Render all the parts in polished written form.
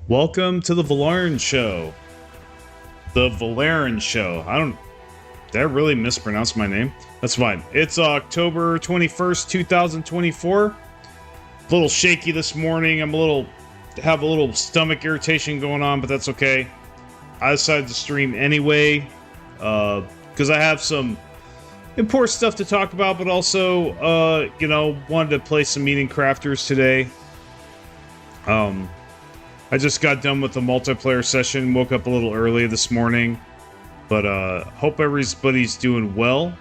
Welcome to the Volairen Show. The Volairen Show. Did I really mispronounce my name? That's fine. It's October 21st, 2024. A little shaky this morning. Have a little stomach irritation going on, but that's okay. I decided to stream anyway, because I have some important stuff to talk about, but also, wanted to play some Meeting Crafters today. I just got done with the multiplayer session, woke up a little early this morning, but hope everybody's doing well.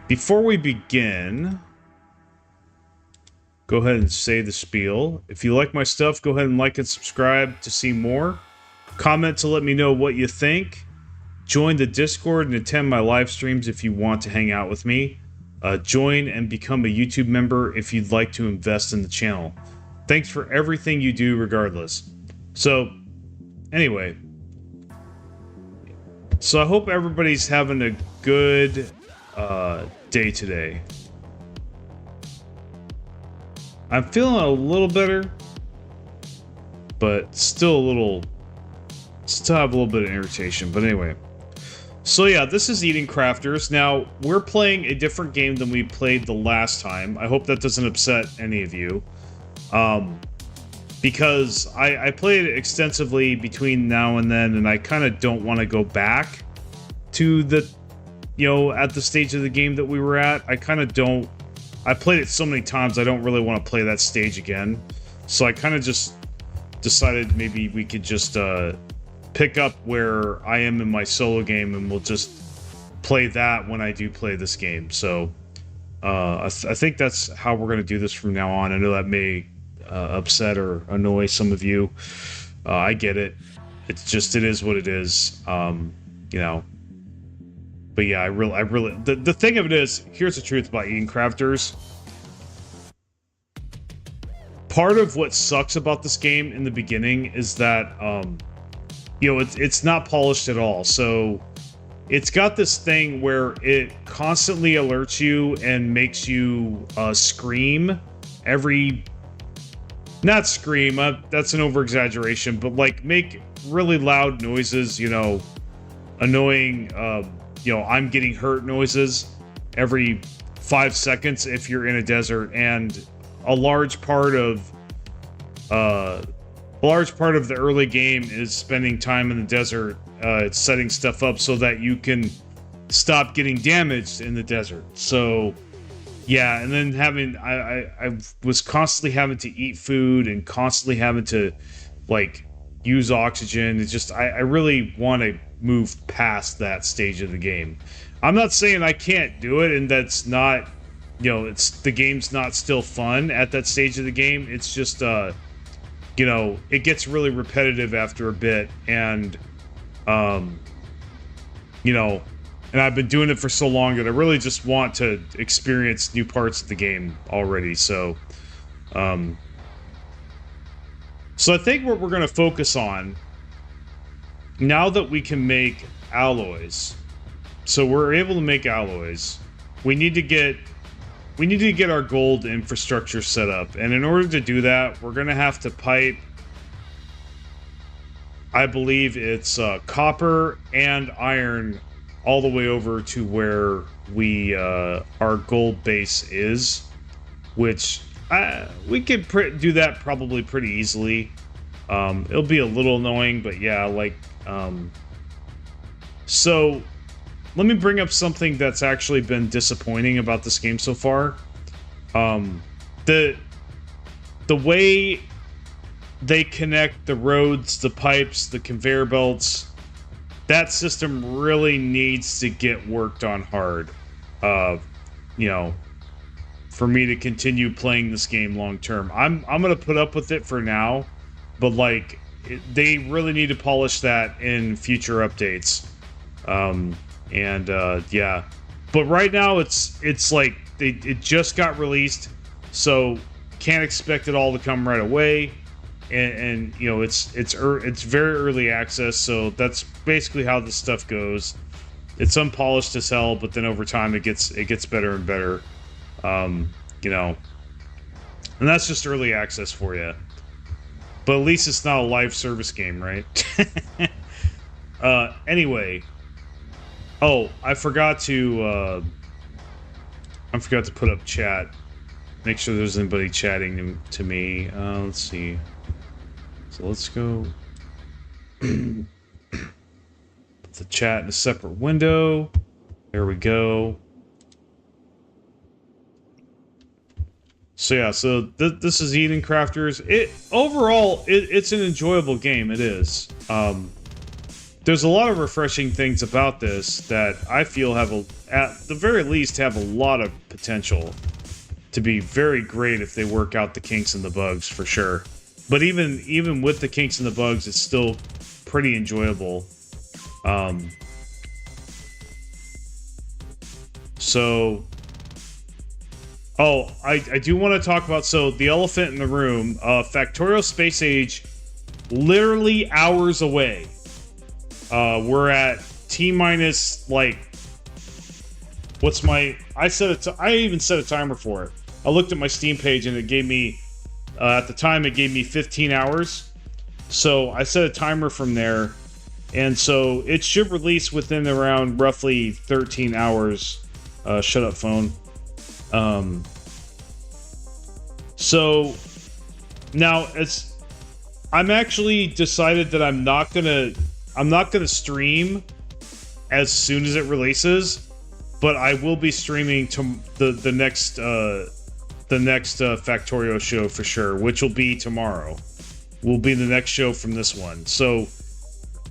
Before we begin, go ahead and say the spiel. If you like my stuff, go ahead and like and subscribe to see more. Comment to let me know what you think. Join the Discord and attend my live streams if you want to hang out with me. Join and become a YouTube member if you'd like to invest in the channel. Thanks for everything you do regardless. So, anyway. So I hope everybody's having a good day today. I'm feeling a little better, but still have a little bit of irritation. But anyway. So yeah, this is Eating Crafters. Now, we're playing a different game than we played the last time. I hope that doesn't upset any of you. Because I played it extensively between now and then, and I kind of don't want to go back to the, at the stage of the game that we were at. I kind of don't. I played it so many times, I don't really want to play that stage again. So I kind of just decided maybe we could just pick up where I am in my solo game, and we'll just play that when I do play this game. So I think that's how we're going to do this from now on. I know that may upset or annoy some of you. I get it. It is what it is. But yeah, I really, the thing of it is, here's the truth about Eating Crafters. Part of what sucks about this game in the beginning is that, it's not polished at all. So it's got this thing where it constantly alerts you and makes you scream every... Not scream, that's an over-exaggeration, but like make really loud noises, annoying, I'm getting hurt noises every 5 seconds if you're in a desert. And a large part of the early game is spending time in the desert, setting stuff up so that you can stop getting damaged in the desert. So yeah, and then I was constantly having to eat food and constantly having to, use oxygen. It's just, I really want to move past that stage of the game. I'm not saying I can't do it, and that's not, the game's not still fun at that stage of the game. It's just, it gets really repetitive after a bit, and, and I've been doing it for so long that I really just want to experience new parts of the game already. So, so I think what we're going to focus on, now that we can make alloys, so we're able to make alloys, we need to get our gold infrastructure set up. And in order to do that, we're going to have to pipe, I believe it's copper and iron all the way over to where our gold base is, which we could do that probably pretty easily. It'll be a little annoying, but yeah, so let me bring up something that's actually been disappointing about this game so far. The way they connect the roads, the pipes, the conveyor belts, that system really needs to get worked on hard, for me to continue playing this game long term. I'm gonna put up with it for now, but they really need to polish that in future updates. Yeah, but right now it's like it just got released, so can't expect it all to come right away. And it's very early access, so that's basically how this stuff goes. It's unpolished as hell, but then over time it gets better and better. And that's just early access for you. But at least it's not a live service game, right? Anyway. Oh, I forgot to put up chat. Make sure there's anybody chatting to me. Let's see. So let's go. Put the chat in a separate window. There we go. So yeah, so this is Eden Crafters. Overall, it's an enjoyable game. It is. There's a lot of refreshing things about this that I feel have at the very least have a lot of potential to be very great if they work out the kinks and the bugs for sure. But even with the kinks and the bugs, it's still pretty enjoyable. So, oh, I do want to talk about, so the elephant in the room, Factorial Space Age, literally hours away. We're at T-minus, like, what's my, I even set a timer for it. I looked at my Steam page and it gave me, at the time it gave me 15 hours. So I set a timer from there. And so it should release within around roughly 13 hours. Shut up, phone. So now I'm actually decided that I'm not gonna stream as soon as it releases, but I will be streaming to the next Factorio show for sure, which will be tomorrow. Will be the next show from this one. So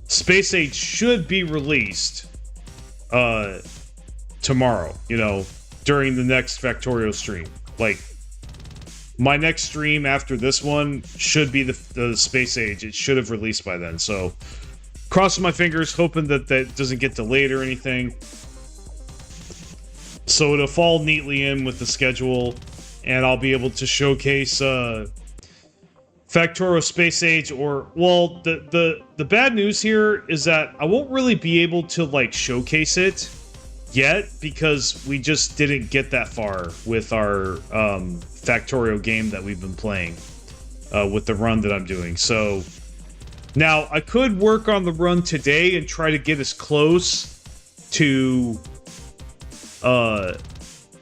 Space Age should be released tomorrow, you know, during the next Factorio stream. Like, my next stream after this one should be the Space Age. It should have released by then. So, crossing my fingers, hoping that doesn't get delayed or anything. So it'll fall neatly in with the schedule, and I'll be able to showcase Factorio Space Age, or, well, the bad news here is that I won't really be able to, like, showcase it yet, because we just didn't get that far with our Factorio game that we've been playing with the run that I'm doing. So now I could work on the run today and try to get as close to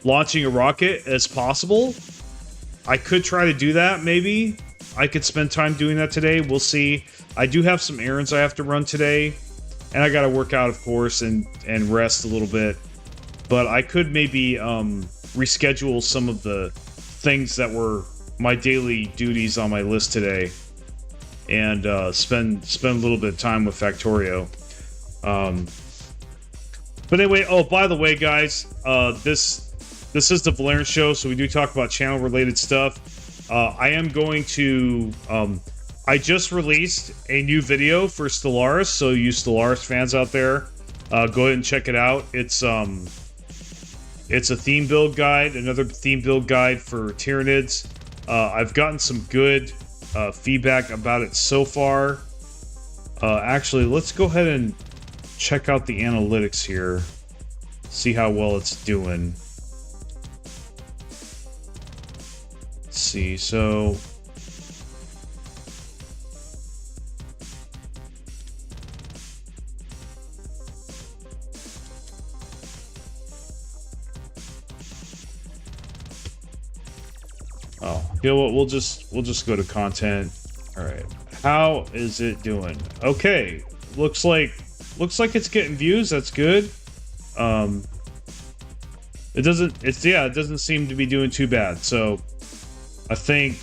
launching a rocket as possible. I could try to do that, maybe. I could spend time doing that today. We'll see. I do have some errands I have to run today. And I gotta work out, of course, and rest a little bit. But I could maybe reschedule some of the things that were my daily duties on my list today, and spend a little bit of time with Factorio. But anyway, oh, by the way, guys, this is the Volairen Show, so we do talk about channel-related stuff. I am going to... I just released a new video for Stellaris, so you Stellaris fans out there, go ahead and check it out. It's a theme build guide, another theme build guide for Tyranids. I've gotten some good feedback about it so far. Actually, let's go ahead and check out the analytics here, see how well it's doing. Let's see, so... Oh, you know what? We'll just go to content. All right, how is it doing? Okay, looks like it's getting views. That's good. It doesn't seem to be doing too bad. So, I think.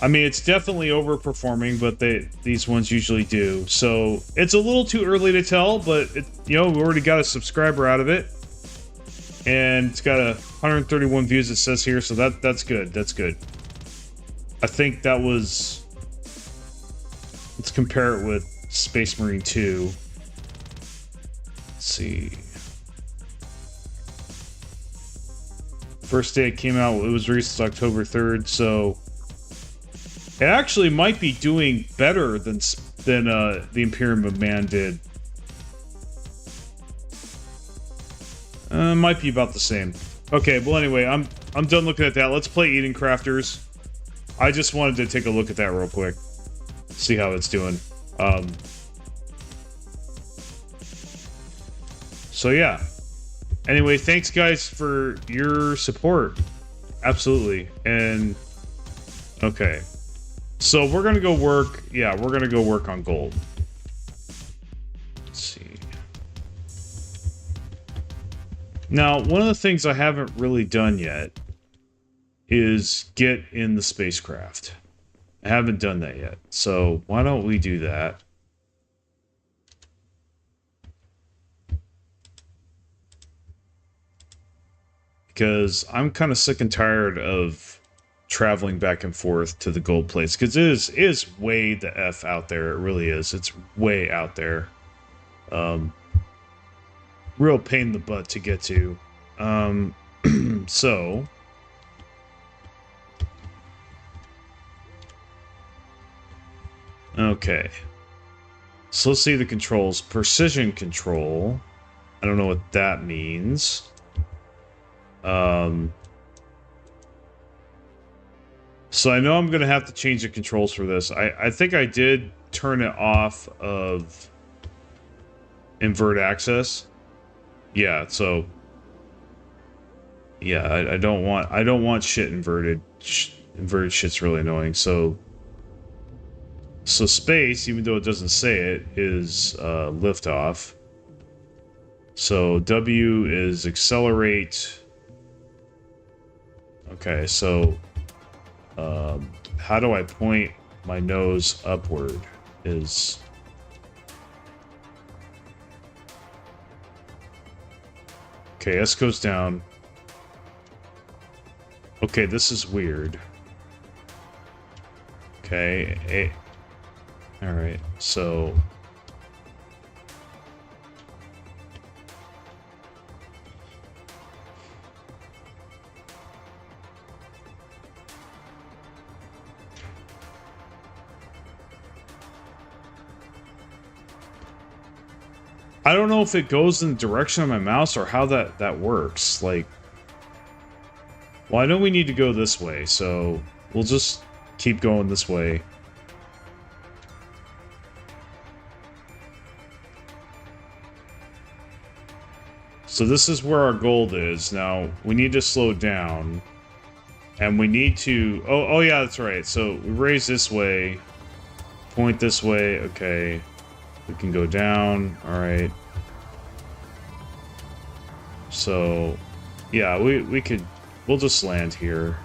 I mean, it's definitely overperforming, but these ones usually do. So it's a little too early to tell, but we already got a subscriber out of it. And it's got 131 views, it says here, so that's good. That's good. I think that was... Let's compare it with Space Marine 2. Let's see. First day it came out, it was released October 3rd, so... It actually might be doing better than the Imperium of Man did. Might be about the same. Okay, well anyway, I'm done looking at that. Let's play Eden Crafters. I just wanted to take a look at that real quick. See how it's doing. So yeah. Anyway, thanks guys for your support. Absolutely. And okay. So we're gonna go work. Yeah, we're gonna go work on gold. Let's see. Now, one of the things I haven't really done yet is get in the spacecraft. I haven't done that yet. So why don't we do that? Because I'm kind of sick and tired of traveling back and forth to the gold place. Because it is way the F out there. It really is. It's way out there. Real pain in the butt to get to. So... Okay. So let's see the controls. Precision control. I don't know what that means. So I know I'm going to have to change the controls for this. I think I did turn it off of invert access. Yeah, so yeah, I don't want shit inverted. Inverted shit's really annoying. So space, even though it doesn't say it, is liftoff. So W is accelerate. Okay, so how do I point my nose upward? Is okay, S goes down. Okay, this is weird. Okay, all right, so I don't know if it goes in the direction of my mouse or how that works. Like, well, I know we need to go this way, so we'll just keep going this way. So this is where our gold is. Now, we need to slow down. And we need to... Oh yeah, that's right. So we raise this way. Point this way. Okay. We can go down. Alright. So, yeah, we could... We'll just land here.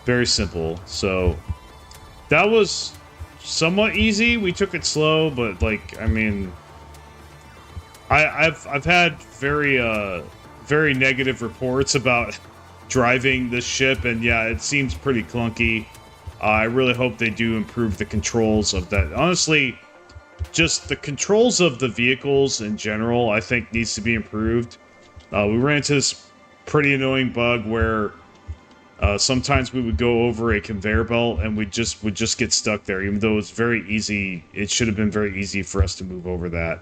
Very simple. So, that was somewhat easy. We took it slow, but, like, I mean... I've had very negative reports about driving this ship, and yeah, it seems pretty clunky. I really hope they do improve the controls of that. Honestly, just the controls of the vehicles in general, I think needs to be improved. We ran into this pretty annoying bug where sometimes we would go over a conveyor belt and we would just get stuck there, even though it's very easy. It should have been very easy for us to move over that.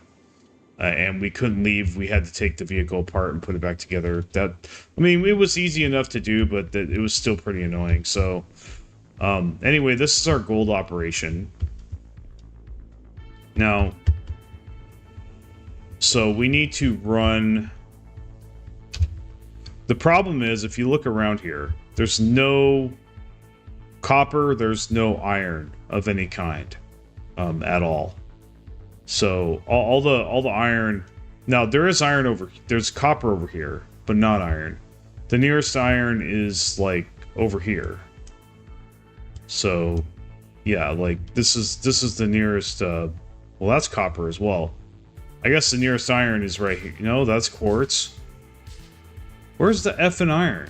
And we couldn't leave. We had to take the vehicle apart and put it back together. I mean, it was easy enough to do, but it was still pretty annoying. So, anyway, this is our gold operation. Now, so we need to run... The problem is, if you look around here, there's no copper, there's no iron of any kind at all. So all the iron, now there is iron there's copper over here, but not iron. The nearest iron is like over here. So yeah, like this is the nearest, well, that's copper as well. I guess the nearest iron is right here. No, that's quartz. Where's the F in iron?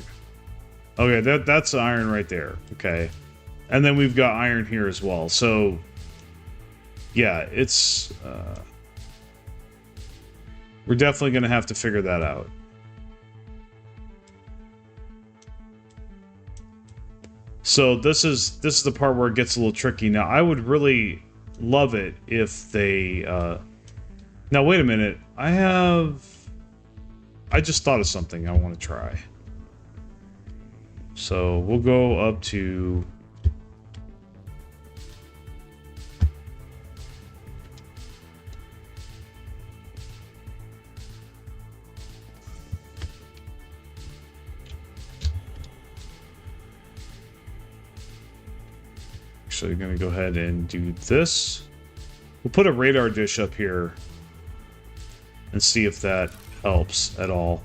Okay, that's iron right there. Okay. And then we've got iron here as well. So yeah, it's... we're definitely going to have to figure that out. So this is the part where it gets a little tricky. Now, I would really love it if they... Now, wait a minute. I just thought of something I want to try. So we'll go up to... Actually, I'm going to go ahead and do this. We'll put a radar dish up here and see if that helps at all.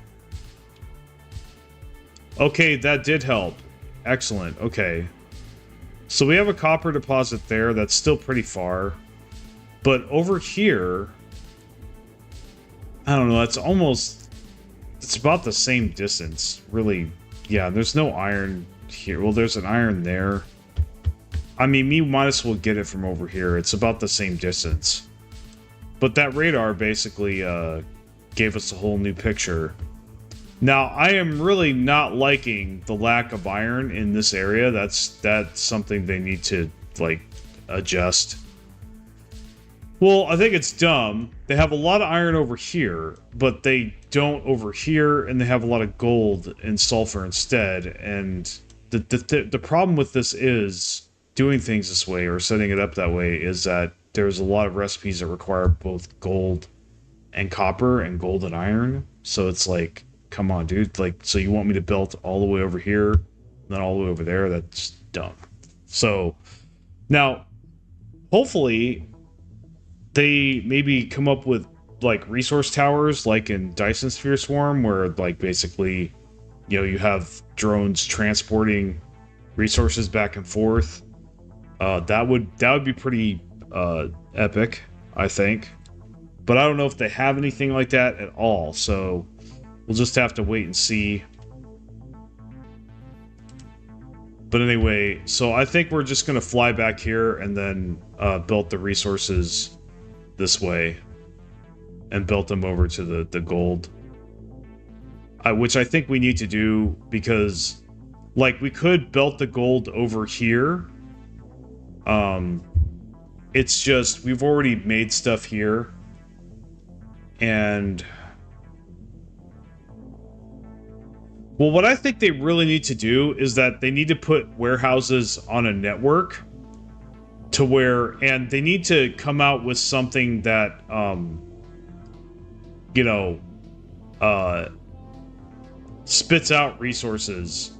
Okay, that did help. Excellent. Okay. So we have a copper deposit there that's still pretty far. But over here, I don't know, that's almost... It's about the same distance, really. Yeah, there's no iron here. Well, there's an iron there. I mean, we might as well get it from over here. It's about the same distance. But that radar basically gave us a whole new picture. Now, I am really not liking the lack of iron in this area. That's something they need to, like, adjust. Well, I think it's dumb. They have a lot of iron over here, but they don't over here, and they have a lot of gold and sulfur instead. And the problem with this is doing things this way or setting it up that way is that there's a lot of recipes that require both gold and copper and gold and iron. So it's like, come on, dude. Like, so you want me to build all the way over here, then all the way over there? That's dumb. So now, hopefully, they maybe come up with like resource towers, like in Dyson Sphere Swarm, where like basically, you know, you have drones transporting resources back and forth. That would be pretty epic, I think. But I don't know if they have anything like that at all. So we'll just have to wait and see. But anyway, so I think we're just going to fly back here and then build the resources this way. And build them over to the gold. Which I think we need to do because, like, we could build the gold over here. It's just, we've already made stuff here. And... well, what I think they really need to do is that they need to put warehouses on a network to where, and they need to come out with something that, you know, spits out resources,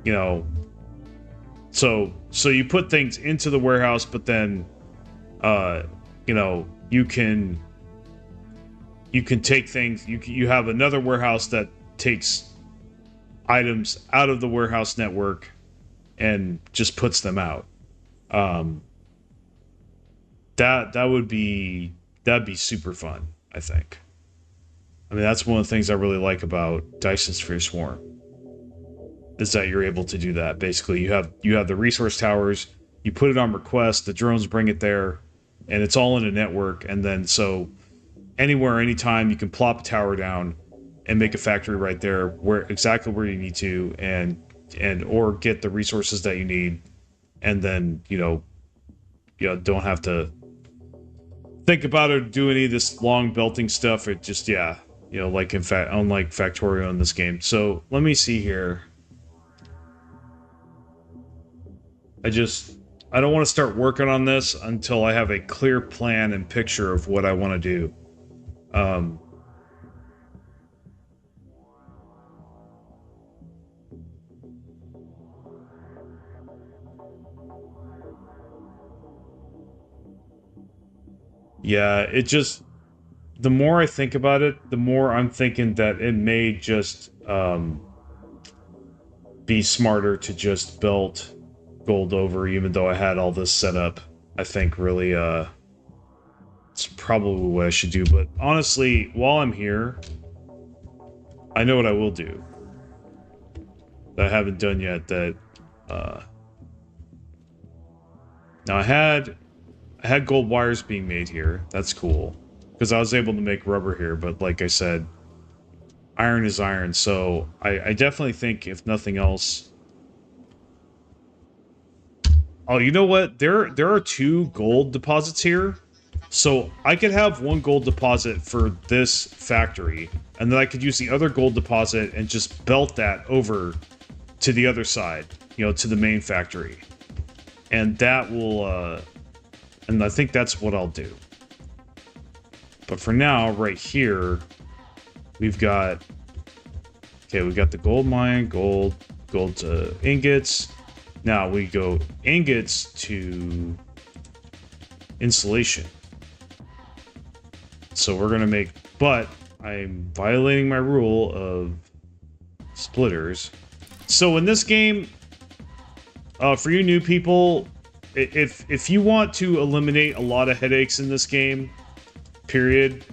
you know, so you put things into the warehouse, but then, you know, you can take things, you have another warehouse that takes items out of the warehouse network and just puts them out. That'd be super fun, I think. I mean, that's one of the things I really like about Dyson Sphere Swarm, is that you're able to do that. Basically, you have the resource towers, you put it on request, the drones bring it there, and it's all in a network, and then so anywhere, anytime, you can plop a tower down and make a factory right there exactly where you need to, and or get the resources that you need, and then you know don't have to think about it or do any of this long belting stuff. It just, yeah, you know, like unlike Factorio in this game. So let me see here. I don't want to start working on this until I have a clear plan and picture of what I want to do. Yeah, it just, the more I think about it, the more I'm thinking that it may just be smarter to just build gold over, even though I had all this set up. I think really it's probably what I should do. But honestly, while I'm here, I know what I will do that I haven't done yet. That now I had gold wires being made here. That's cool, because I was able to make rubber here. But like I said, iron is iron. So I definitely think, if nothing else... Oh, you know what? There are 2 gold deposits here. So I could have 1 gold deposit for this factory, and then I could use the other gold deposit and just belt that over to the other side, you know, to the main factory. And that will, and I think that's what I'll do. But for now, right here, we've got, okay, we got the gold mine, gold to ingots. Now we go ingots to insulation. So we're gonna make, but I'm violating my rule of splitters. So in this game, for you new people, if you want to eliminate a lot of headaches in this game, period,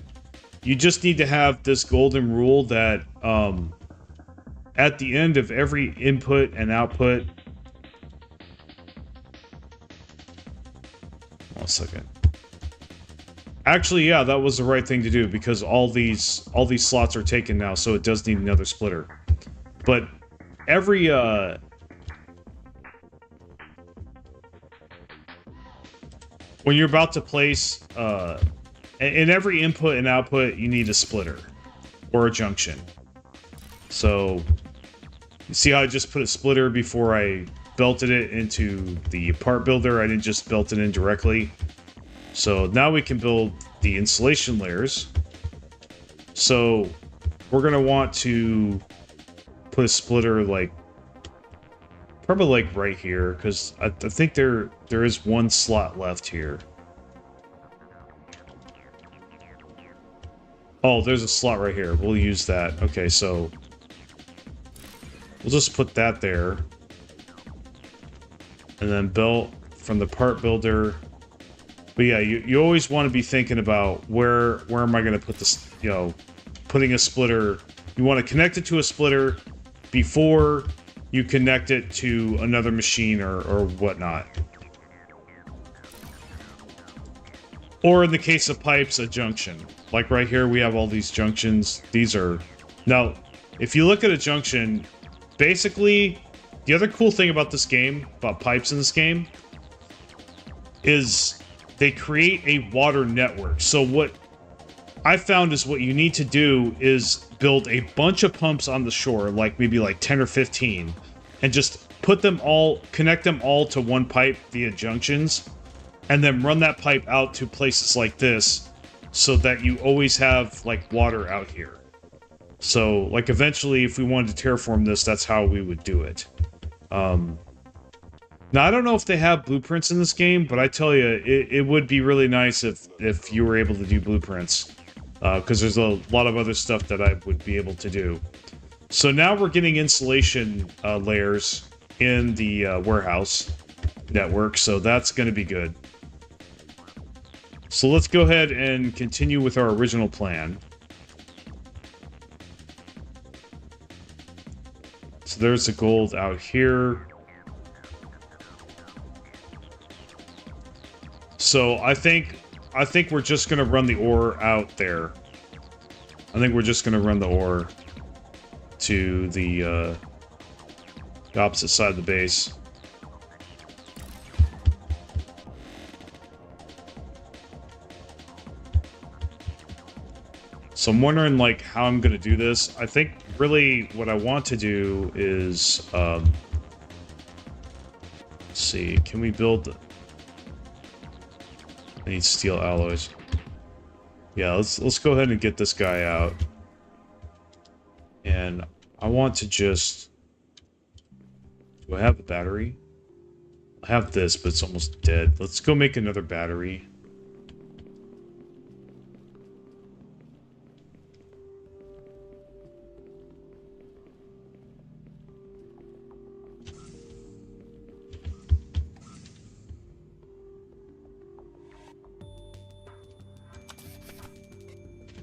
you just need to have this golden rule that at the end of every input and output. One second. Actually, yeah, that was the right thing to do because all these slots are taken now, so it does need another splitter. But every when you're about to place in every input and output, you need a splitter or a junction. So you see how I just put a splitter before I belted it into the part builder? I didn't just belt it in directly. So now we can build the insulation layers. So we're going to want to put a splitter like, probably like right here, because I think there is one slot left here. Oh, there's a slot right here. We'll use that. Okay, so we'll just put that there. And then build from the part builder. But yeah, you always want to be thinking about where am I going to put this, you know, putting a splitter. You want to connect it to a splitter before you connect it to another machine or whatnot. Or in the case of pipes, a junction. Like right here, we have all these junctions. These are... Now, if you look at a junction, basically, the other cool thing about this game, about pipes in this game, is they create a water network. So what I found is what you need to do is build a bunch of pumps on the shore, like maybe like 10 or 15, and just put them all, connect them all to one pipe via junctions, and then run that pipe out to places like this so that you always have like water out here. So like eventually if we wanted to terraform this, that's how we would do it. Now, I don't know if they have blueprints in this game, but I tell you, it would be really nice if you were able to do blueprints. Because there's a lot of other stuff that I would be able to do. So now we're getting insulation layers in the warehouse network, so that's going to be good. So let's go ahead and continue with our original plan. So there's the gold out here. So I think we're just gonna run the ore out there. I think we're just gonna run the ore to the opposite side of the base. So I'm wondering like how I'm gonna do this. I think really what I want to do is let's see, can we build... I need steel alloys. Yeah, let's go ahead and get this guy out. And I want to just... Do I have a battery? I have this, but it's almost dead. Let's go make another battery.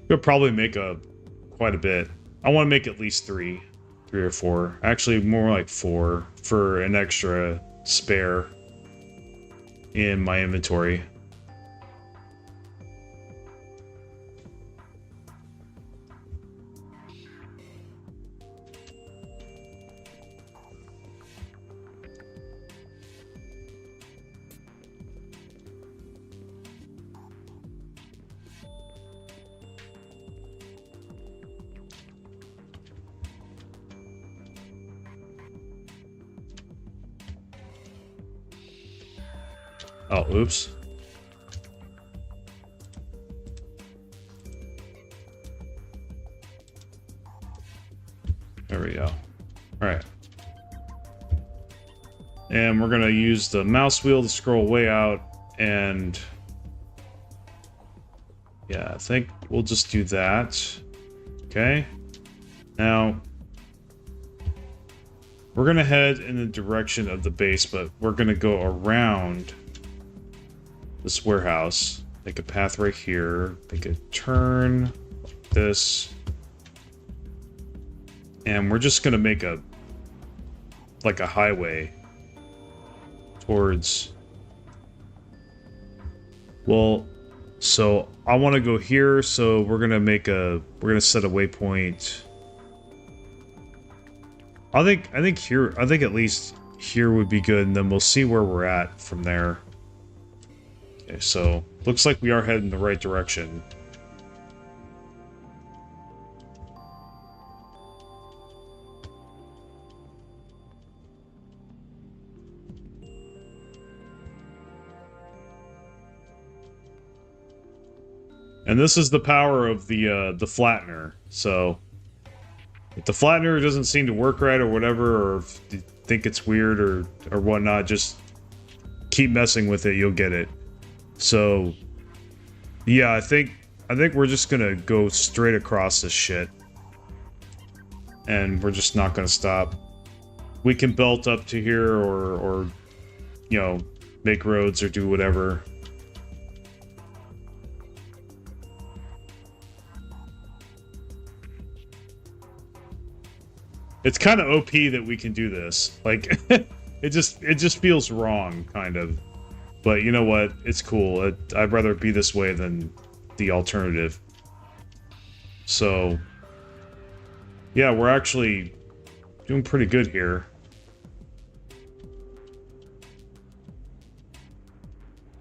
Could probably make quite a bit. I want to make at least three or four. Actually, more like 4 for an extra spare in my inventory. Oh, oops. There we go. All right. And we're gonna use the mouse wheel to scroll way out, and yeah, I think we'll just do that. Okay. Now, we're gonna head in the direction of the base, but we're gonna go around this warehouse. Make a path right here. Make a turn like this. And we're just gonna make a highway towards, well, so I want to go here, so we're gonna set a waypoint. I think at least here would be good, and then we'll see where we're at from there. Okay, so looks like we are heading in the right direction. And this is the power of the flattener. So if the flattener doesn't seem to work right or whatever, or if you think it's weird or whatnot, just keep messing with it, you'll get it. So yeah, I think we're just gonna go straight across this shit. And we're just not gonna stop. We can belt up to here or you know, make roads or do whatever. It's kind of OP that we can do this. Like, it just feels wrong, kind of. But you know what? It's cool. I'd rather it be this way than the alternative. So, yeah, we're actually doing pretty good here.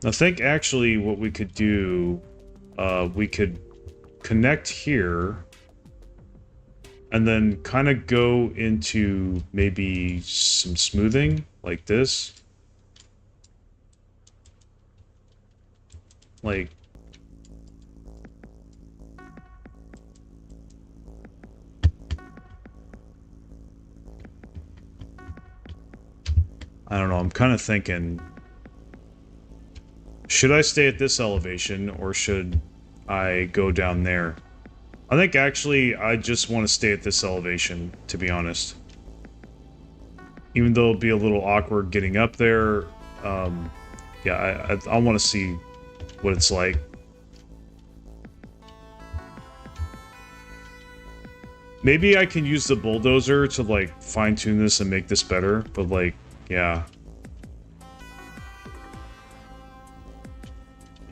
I think actually what we could do, we could connect here. And then kind of go into maybe some smoothing, like this. Like... I don't know, I'm kind of thinking... Should I stay at this elevation, or should I go down there? I think actually I just want to stay at this elevation, to be honest. Even though it'll be a little awkward getting up there, yeah, I want to see what it's like. Maybe I can use the bulldozer to, like, fine-tune this and make this better, but, like, yeah.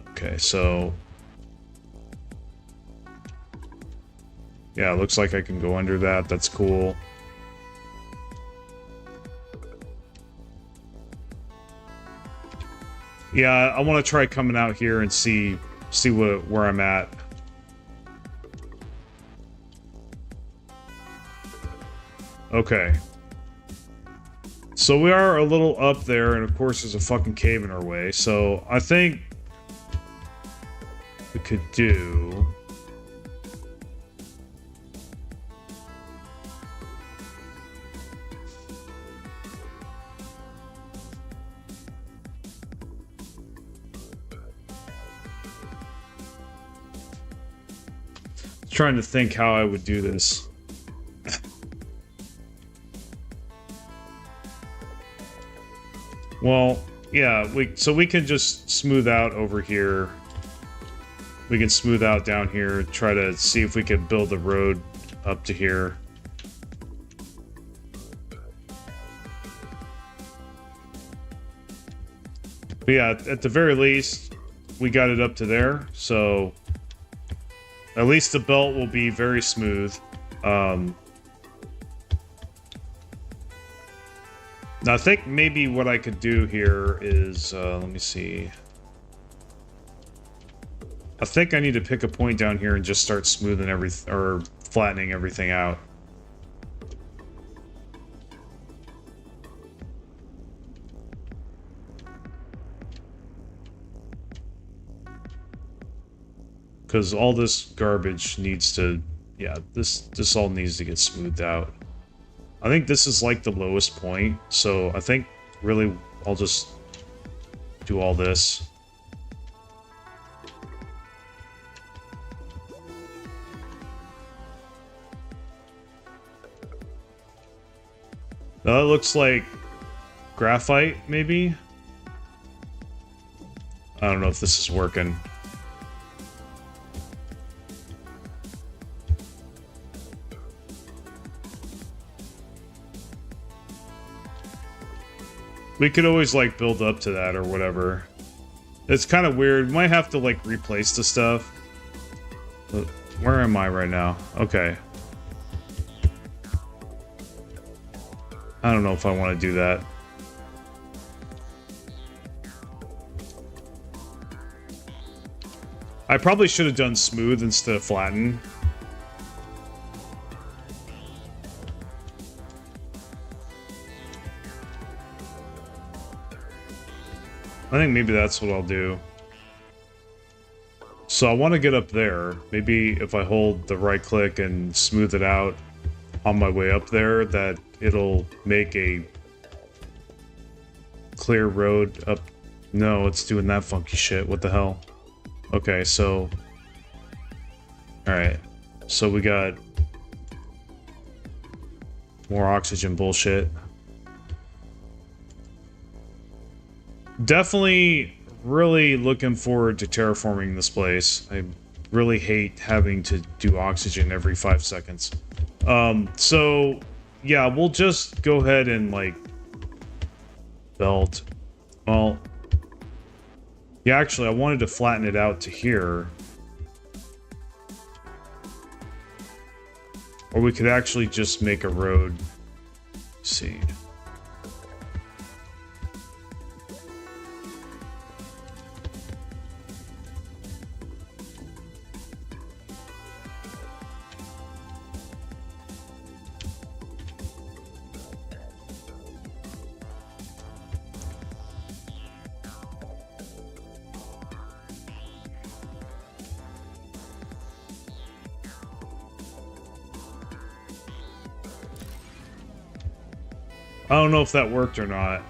Okay, so... yeah, it looks like I can go under that. That's cool. Yeah, I want to try coming out here and see where I'm at. Okay. So we are a little up there, and of course there's a fucking cave in our way. So I think we could do... trying to think how I would do this. Well, yeah, so we can just smooth out over here. We can smooth out down here, try to see if we can build a road up to here. But yeah, at the very least, we got it up to there, so... at least the belt will be very smooth. Now, I think maybe what I could do here is, let me see. I think I need to pick a point down here and just start smoothing everything, or flattening everything out. Because all this garbage needs to... Yeah, this all needs to get smoothed out. I think this is like the lowest point, so I think really I'll just do all this. That looks like graphite, maybe? I don't know if this is working. We could always, like, build up to that or whatever. It's kind of weird. We might have to, like, replace the stuff. But where am I right now? Okay. I don't know if I want to do that. I probably should have done smooth instead of flatten. I think maybe that's what I'll do. So I want to get up there. Maybe if I hold the right click and smooth it out on my way up there, that it'll make a clear road up. No, it's doing that funky shit. What the hell? Okay, so... Alright. So we got... more oxygen bullshit. Definitely really looking forward to terraforming this place. I really hate having to do oxygen every 5 seconds. So, yeah, we'll just go ahead and, like, belt. Well, yeah, actually, I wanted to flatten it out to here. Or we could actually just make a road. Let's see. I don't know if that worked or not.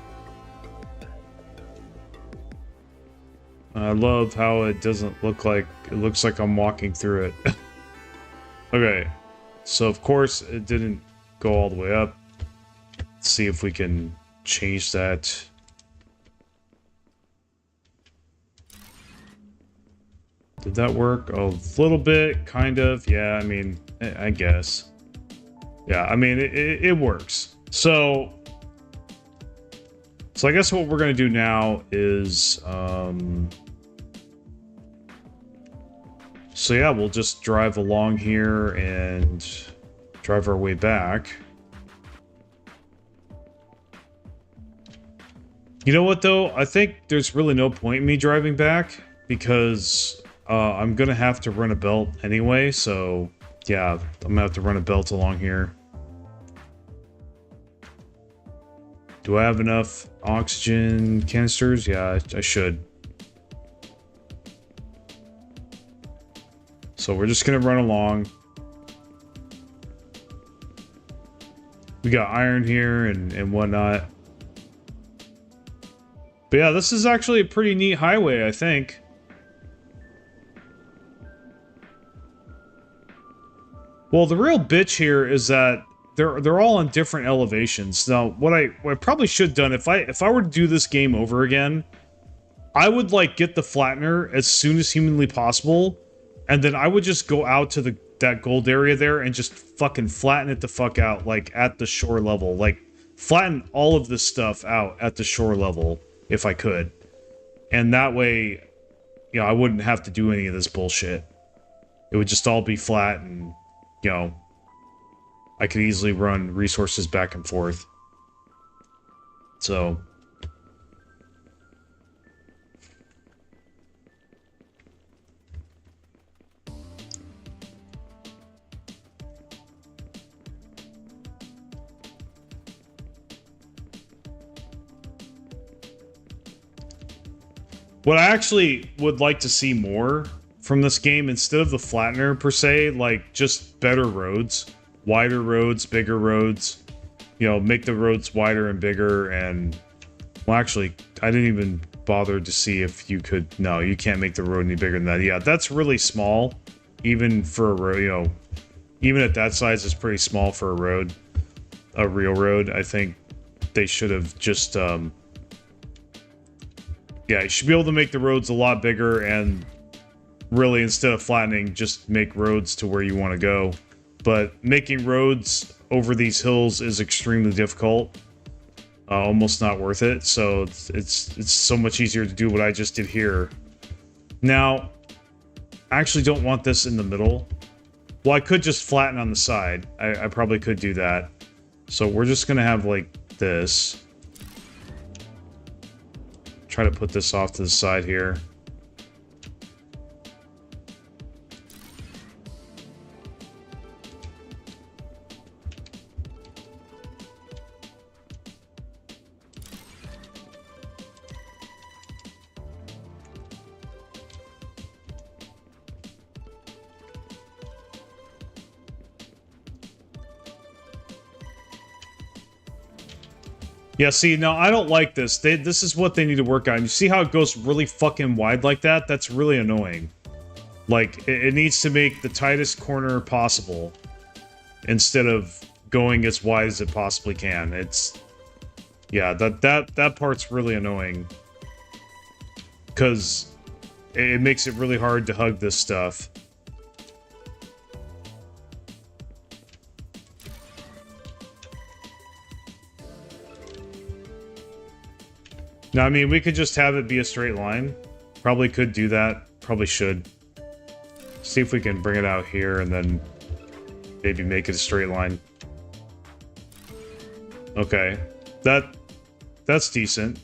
I love how it doesn't look like... It looks like I'm walking through it. Okay. So, of course, it didn't go all the way up. Let's see if we can change that. Did that work? A little bit, kind of. Yeah, I mean, I guess. Yeah, I mean, it works. So I guess what we're going to do now is, so yeah, we'll just drive along here and drive our way back. You know what, though? I think there's really no point in me driving back because I'm going to have to run a belt anyway, so yeah, I'm going to have to run a belt along here. Do I have enough oxygen canisters? Yeah, I should. So we're just gonna run along. We got iron here and whatnot. But yeah, this is actually a pretty neat highway, I think. Well, the real bitch here is that they're all on different elevations. Now, what I probably should have done, if I were to do this game over again, I would, like, get the flattener as soon as humanly possible, and then I would just go out to that gold area there and just fucking flatten it the fuck out, like, at the shore level. Like, flatten all of this stuff out at the shore level, if I could. And that way, you know, I wouldn't have to do any of this bullshit. It would just all be flat and, you know, I could easily run resources back and forth. So... what I actually would like to see more from this game, instead of the flattener per se, like just better roads, wider roads, bigger roads. You know, make the roads wider and bigger. And well, actually, I didn't even bother to see if you could. No, you can't make the road any bigger than that. Yeah, that's really small, even for a road. You know, even at that size, it's pretty small for a road, a real road. I think they should have just. Yeah, you should be able to make the roads a lot bigger and really, instead of flattening, just make roads to where you want to go. But making roads over these hills is extremely difficult, almost not worth it. So it's so much easier to do what I just did here. Now, I actually don't want this in the middle. Well, I could just flatten on the side. I probably could do that. So we're just gonna have like this. Try to put this off to the side here. Yeah, see, no, I don't like this. This is what they need to work on. You see how it goes really fucking wide like that? That's really annoying. Like, it needs to make the tightest corner possible instead of going as wide as it possibly can. It's... yeah, that part's really annoying. Because it makes it really hard to hug this stuff. Now, I mean, we could just have it be a straight line. Probably could do that. Probably should. See if we can bring it out here and then maybe make it a straight line. Okay. That's decent.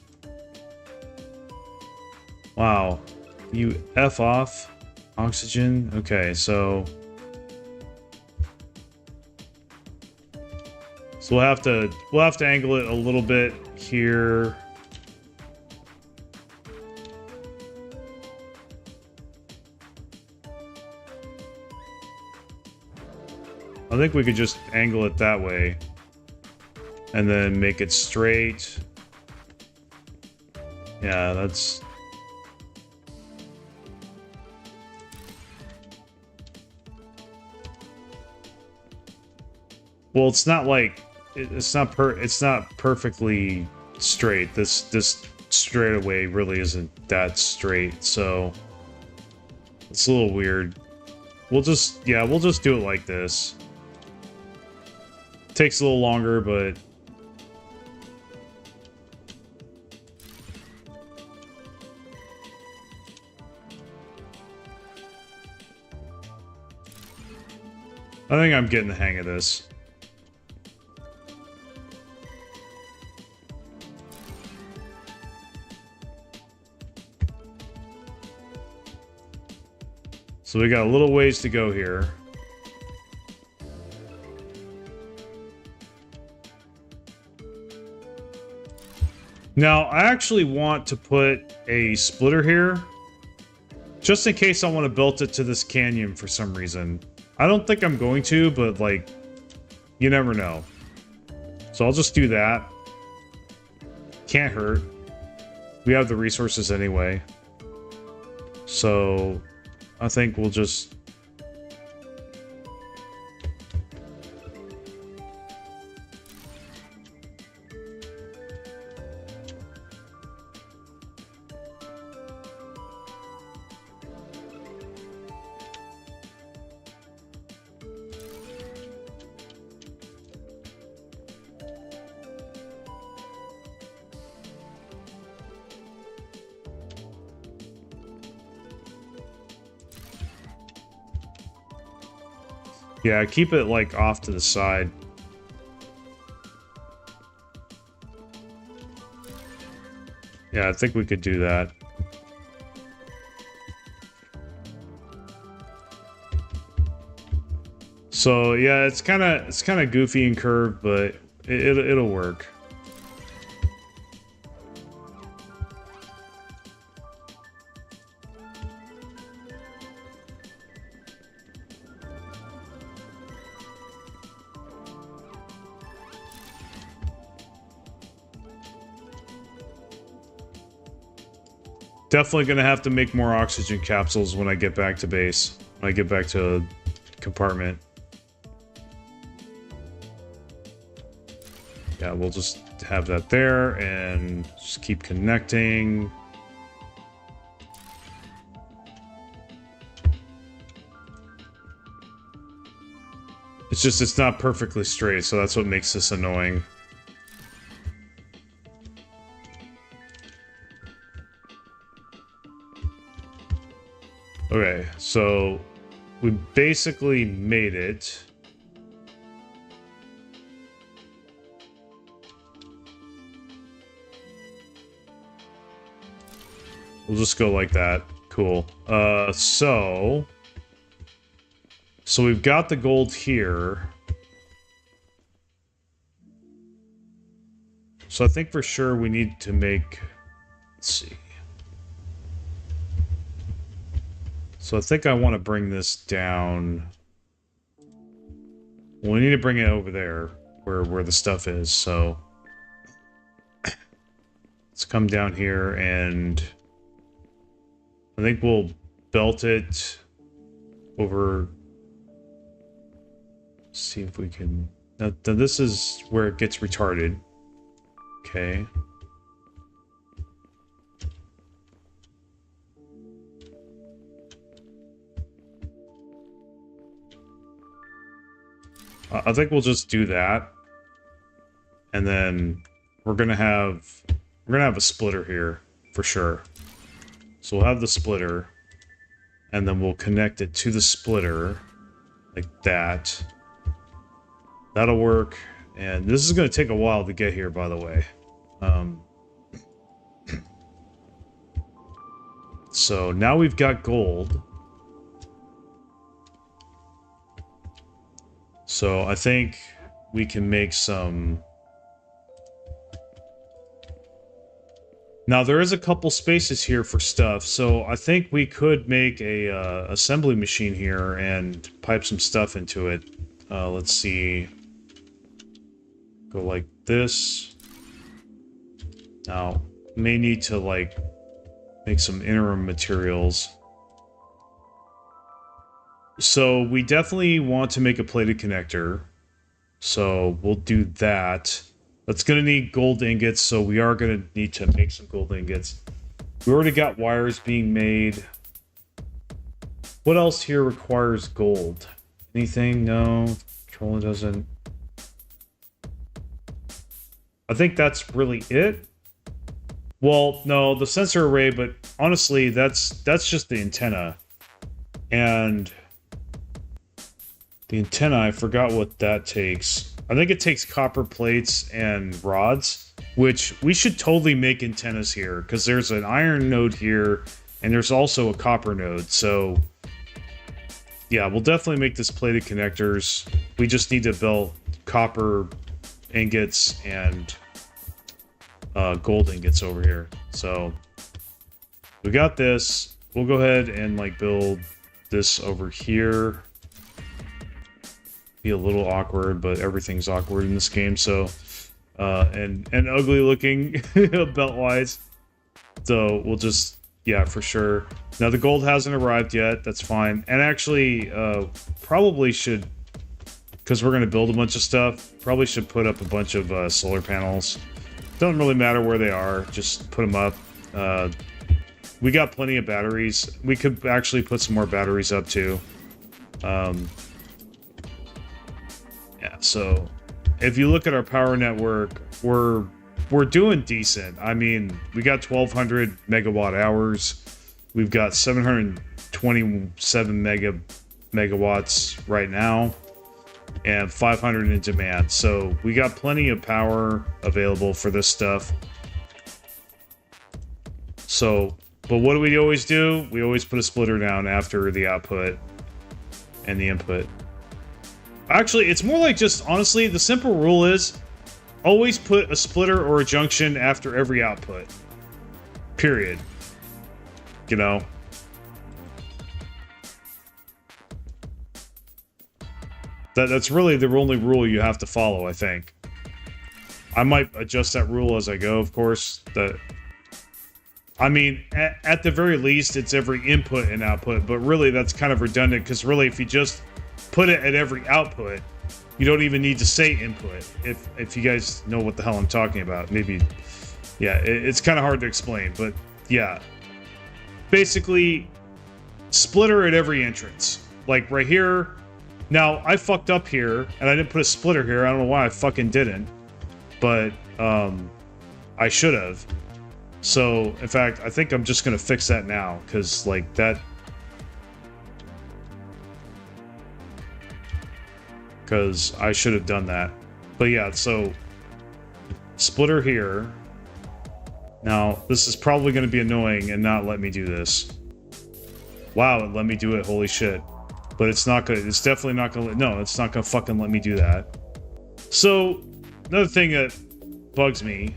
Wow. You F off. Oxygen. Okay, so... so we'll have to angle it a little bit here. I think we could just angle it that way. And then make it straight. Yeah, that's... well, it's not like... it's not perfectly straight. This straightaway really isn't that straight, so... it's a little weird. We'll just do it like this. Takes a little longer, but... I think I'm getting the hang of this. So we got a little ways to go here. Now, I actually want to put a splitter here, just in case I want to build it to this canyon for some reason. I don't think I'm going to, but, like, you never know. So I'll just do that. Can't hurt. We have the resources anyway. So, I think we'll just... yeah, keep it, like, off to the side. Yeah, I think we could do that. So, yeah, it's kind of goofy and curved, but it'll work. Definitely gonna have to make more oxygen capsules when I get back to base. When I get back to compartment. Yeah, we'll just have that there and just keep connecting. It's just, it's not perfectly straight, so that's what makes this annoying. Okay, so we basically made it. We'll just go like that. Cool. So we've got the gold here. So I think for sure we need to make, let's see. So I think I want to bring this down. Well, we need to bring it over there where the stuff is. So let's come down here and I think we'll belt it over. See if we can. Now this is where it gets retarded. Okay. I think we'll just do that, and then we're gonna have a splitter here for sure. So we'll have the splitter, and then we'll connect it to the splitter like that. That'll work, and this is gonna take a while to get here, by the way. So now we've got gold. So I think we can make some. Now there is a couple spaces here for stuff, so I think we could make a assembly machine here and pipe some stuff into it. Let's see. Go like this. Now, may need to like make some interim materials. So we definitely want to make a plated connector. So we'll do that. That's going to need gold ingots, so we are going to need to make some gold ingots. We already got wires being made. What else here requires gold? Anything? No. Controller doesn't. I think that's really it. Well, no, the sensor array, but honestly, that's just the antenna. And the antenna, I forgot what that takes. I think it takes copper plates and rods, which we should totally make antennas here, because there's an iron node here, and there's also a copper node. So, yeah, we'll definitely make this plated connectors. We just need to build copper ingots and gold ingots over here. So, we got this. We'll go ahead and like build this over here. Be a little awkward, but everything's awkward in this game, so and ugly looking belt wise, so we'll just, yeah, for sure. Now the gold hasn't arrived yet, that's fine. And actually probably should, because we're going to build a bunch of stuff, probably should put up a bunch of solar panels. Doesn't really matter where they are, just put them up. We got plenty of batteries. We could actually put some more batteries up too. Yeah, so if you look at our power network, we're doing decent. I mean, we got 1,200 megawatt hours. We've got 727 megawatts right now, and 500 in demand. So we got plenty of power available for this stuff. So, but what do we always do? We always put a splitter down after the output and the input. Actually, it's more like just, honestly, the simple rule is always put a splitter or a junction after every output. Period. You know? That's really the only rule you have to follow, I think. I might adjust that rule as I go, of course. I mean, at the very least, it's every input and output, but really that's kind of redundant because really if you just put it at every output, you don't even need to say input. If you guys know what the hell I'm talking about, maybe, yeah, it's kind of hard to explain, but yeah. Basically, splitter at every entrance. Like right here. Now, I fucked up here, and I didn't put a splitter here. I don't know why I fucking didn't, but I should have. So, in fact, I think I'm just going to fix that now, because, like, that... Because I should have done that. But yeah, so... Splitter here. Now, this is probably going to be annoying and not let me do this. Wow, it let me do it, holy shit. But it's not going to... It's definitely not going to... No, it's not going to fucking let me do that. So, another thing that bugs me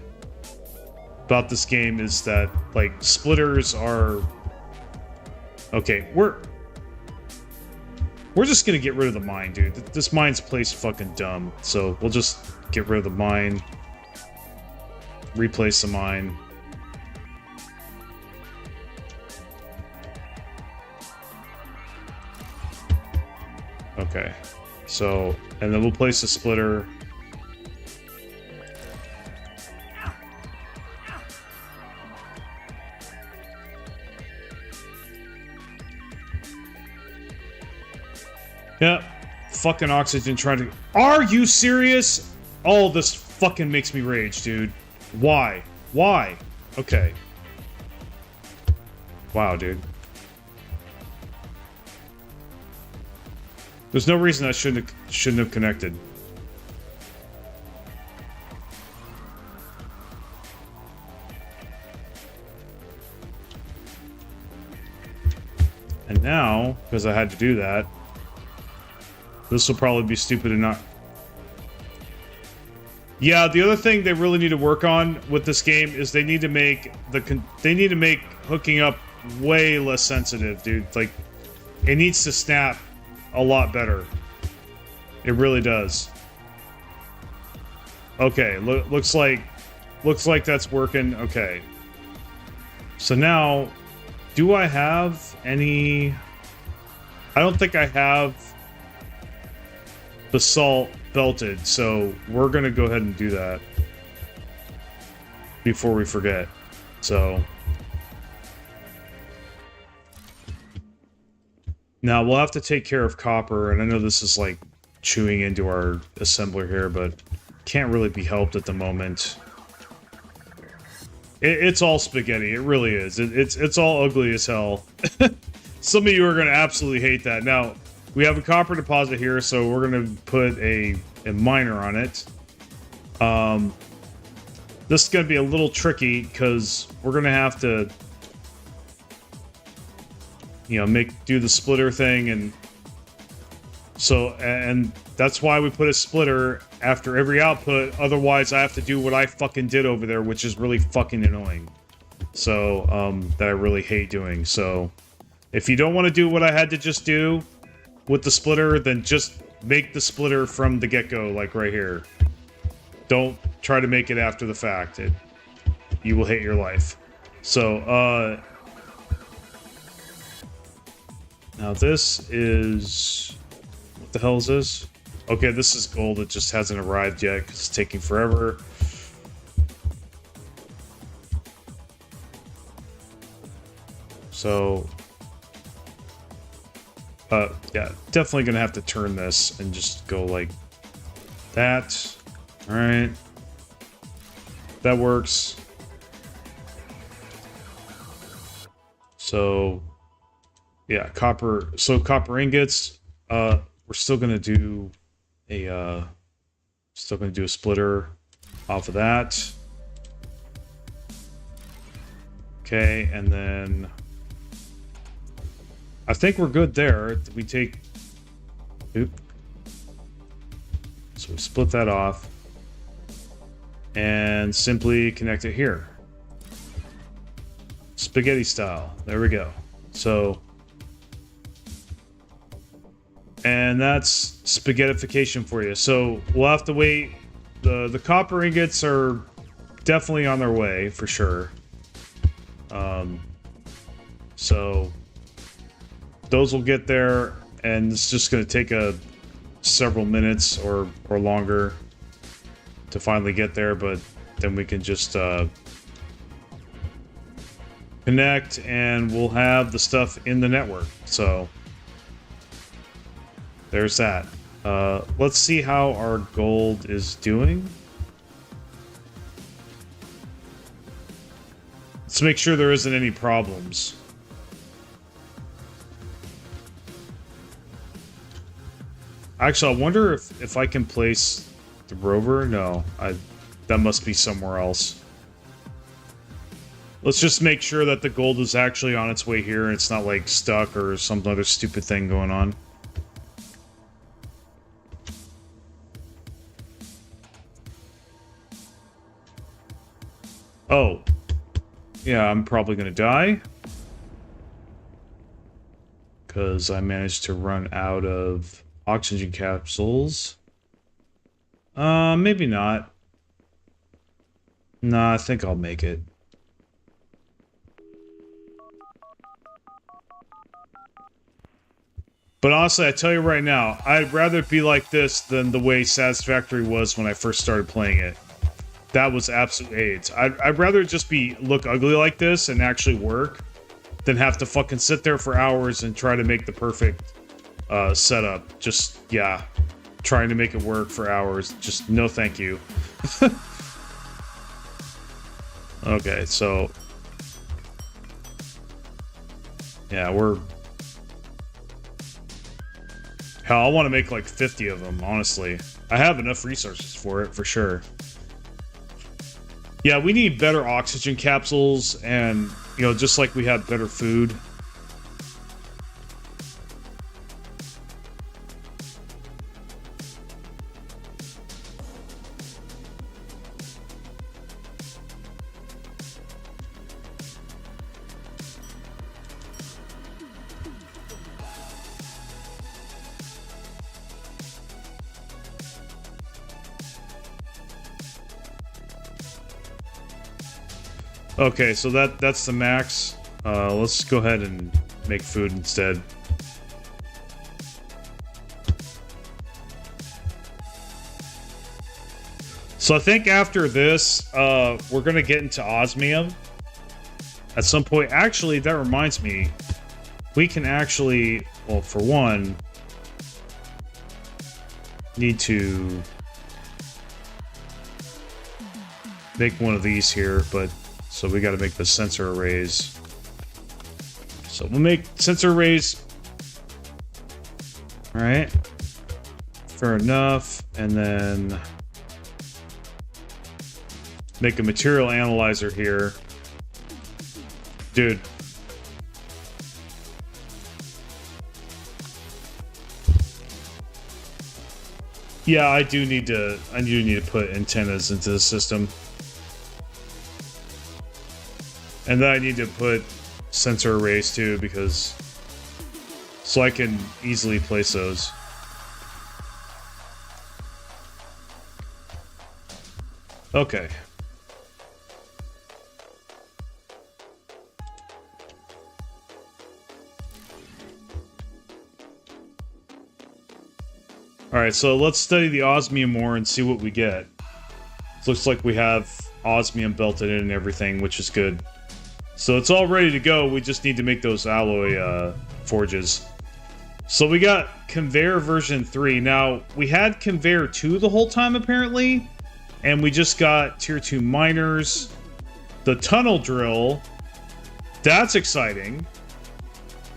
about this game is that, like, splitters are... Okay, we're just gonna get rid of the mine, dude. This mine's placed fucking dumb. So we'll just get rid of the mine. Replace the mine. Okay. So, and then we'll place the splitter. Yeah, fucking oxygen trying to... Are you serious? Oh, this fucking makes me rage, dude. Why? Why? Okay. Wow, dude. There's no reason I shouldn't have connected. And now, because I had to do that, this will probably be stupid and not... Yeah, the other thing they really need to work on with this game is they need to make hooking up way less sensitive, dude. Like, it needs to snap a lot better. It really does. Okay, looks like that's working. Okay. So now, do I have any... I don't think I have the salt belted, so we're gonna go ahead and do that before we forget. So now we'll have to take care of copper, and I know this is like chewing into our assembler here, but can't really be helped at the moment. It's all spaghetti. It really is. It's all ugly as hell. Some of you are gonna absolutely hate that. Now, we have a copper deposit here, so we're going to put a miner on it. This is going to be a little tricky, because we're going to have to, you know, do the splitter thing, and so, and that's why we put a splitter after every output, otherwise I have to do what I fucking did over there, which is really fucking annoying. So, that I really hate doing. So, if you don't want to do what I had to just do with the splitter, then just make the splitter from the get-go, like right here. Don't try to make it after the fact. You will hate your life. So, now this is... What the hell is this? Okay, this is gold. It just hasn't arrived yet, because it's taking forever. So... yeah, definitely gonna have to turn this and just go like that. Alright. That works. So, yeah, copper. So, copper ingots. We're still gonna do a, splitter off of that. Okay, and then... I think we're good there. We take... Oop. So we split that off. And simply connect it here. Spaghetti style. There we go. So... And that's spaghettification for you. So we'll have to wait. The copper ingots are definitely on their way, for sure. So those will get there, and it's just going to take several minutes or longer to finally get there, but then we can just connect and we'll have the stuff in the network. So there's that. Let's see how our gold is doing. Let's make sure there isn't any problems. Actually, I wonder if I can place the rover. No, that must be somewhere else. Let's just make sure that the gold is actually on its way here and it's not like stuck or some other stupid thing going on. Oh. Yeah, I'm probably gonna die. Because I managed to run out of oxygen capsules. Maybe not. Nah, I think I'll make it. But honestly, I tell you right now, I'd rather it be like this than the way Satisfactory was when I first started playing it. That was absolute AIDS. I'd rather it just look ugly like this and actually work than have to fucking sit there for hours and try to make the perfect setup. Just, yeah, trying to make it work for hours. Just, no thank you. Okay, so... yeah, we're... hell, I want to make like 50 of them, honestly. I have enough resources for it, for sure. Yeah, we need better oxygen capsules and, you know, just like we had better food. Okay, so that's the max. Let's go ahead and make food instead. So I think after this, we're gonna get into osmium at some point. Actually, that reminds me, we can actually, well, for one, need to make one of these here, but so we got to make the sensor arrays. So we'll make sensor arrays. All right, fair enough, and then make a material analyzer here, dude. Yeah, I do need to put antennas into the system. And then I need to put sensor arrays too, because so I can easily place those. Okay. Alright, so let's study the osmium more and see what we get. It looks like we have osmium belted in and everything, which is good. So it's all ready to go, we just need to make those alloy forges. So we got Conveyor version 3. Now, we had Conveyor 2 the whole time apparently, and we just got Tier 2 miners. The tunnel drill, that's exciting.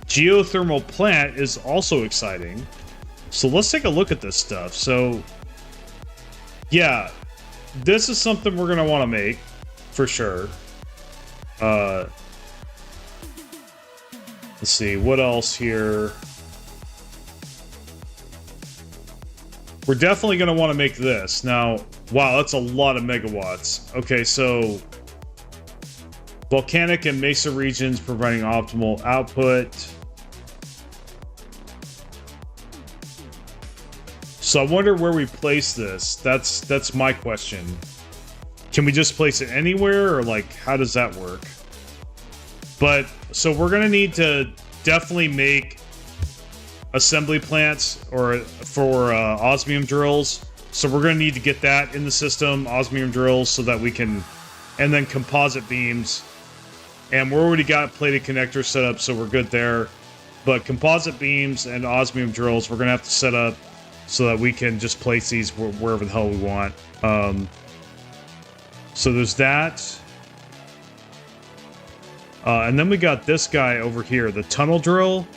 Geothermal plant is also exciting. So let's take a look at this stuff. So, yeah, this is something we're going to want to make, for sure. Let's see, what else here? We're definitely going to want to make this. Now, wow, that's a lot of megawatts. Okay, so volcanic and mesa regions providing optimal output. So I wonder where we place this. That's my question. Can we just place it anywhere, or like how does that work? But so we're gonna need to definitely make assembly plants or for osmium drills. So we're gonna need to get that in the system, osmium drills, so that we can, and then composite beams. And we're already got plated connectors set up, so we're good there. But composite beams and osmium drills, we're gonna have to set up so that we can just place these wherever the hell we want. So there's that. And then we got this guy over here, the tunnel drill.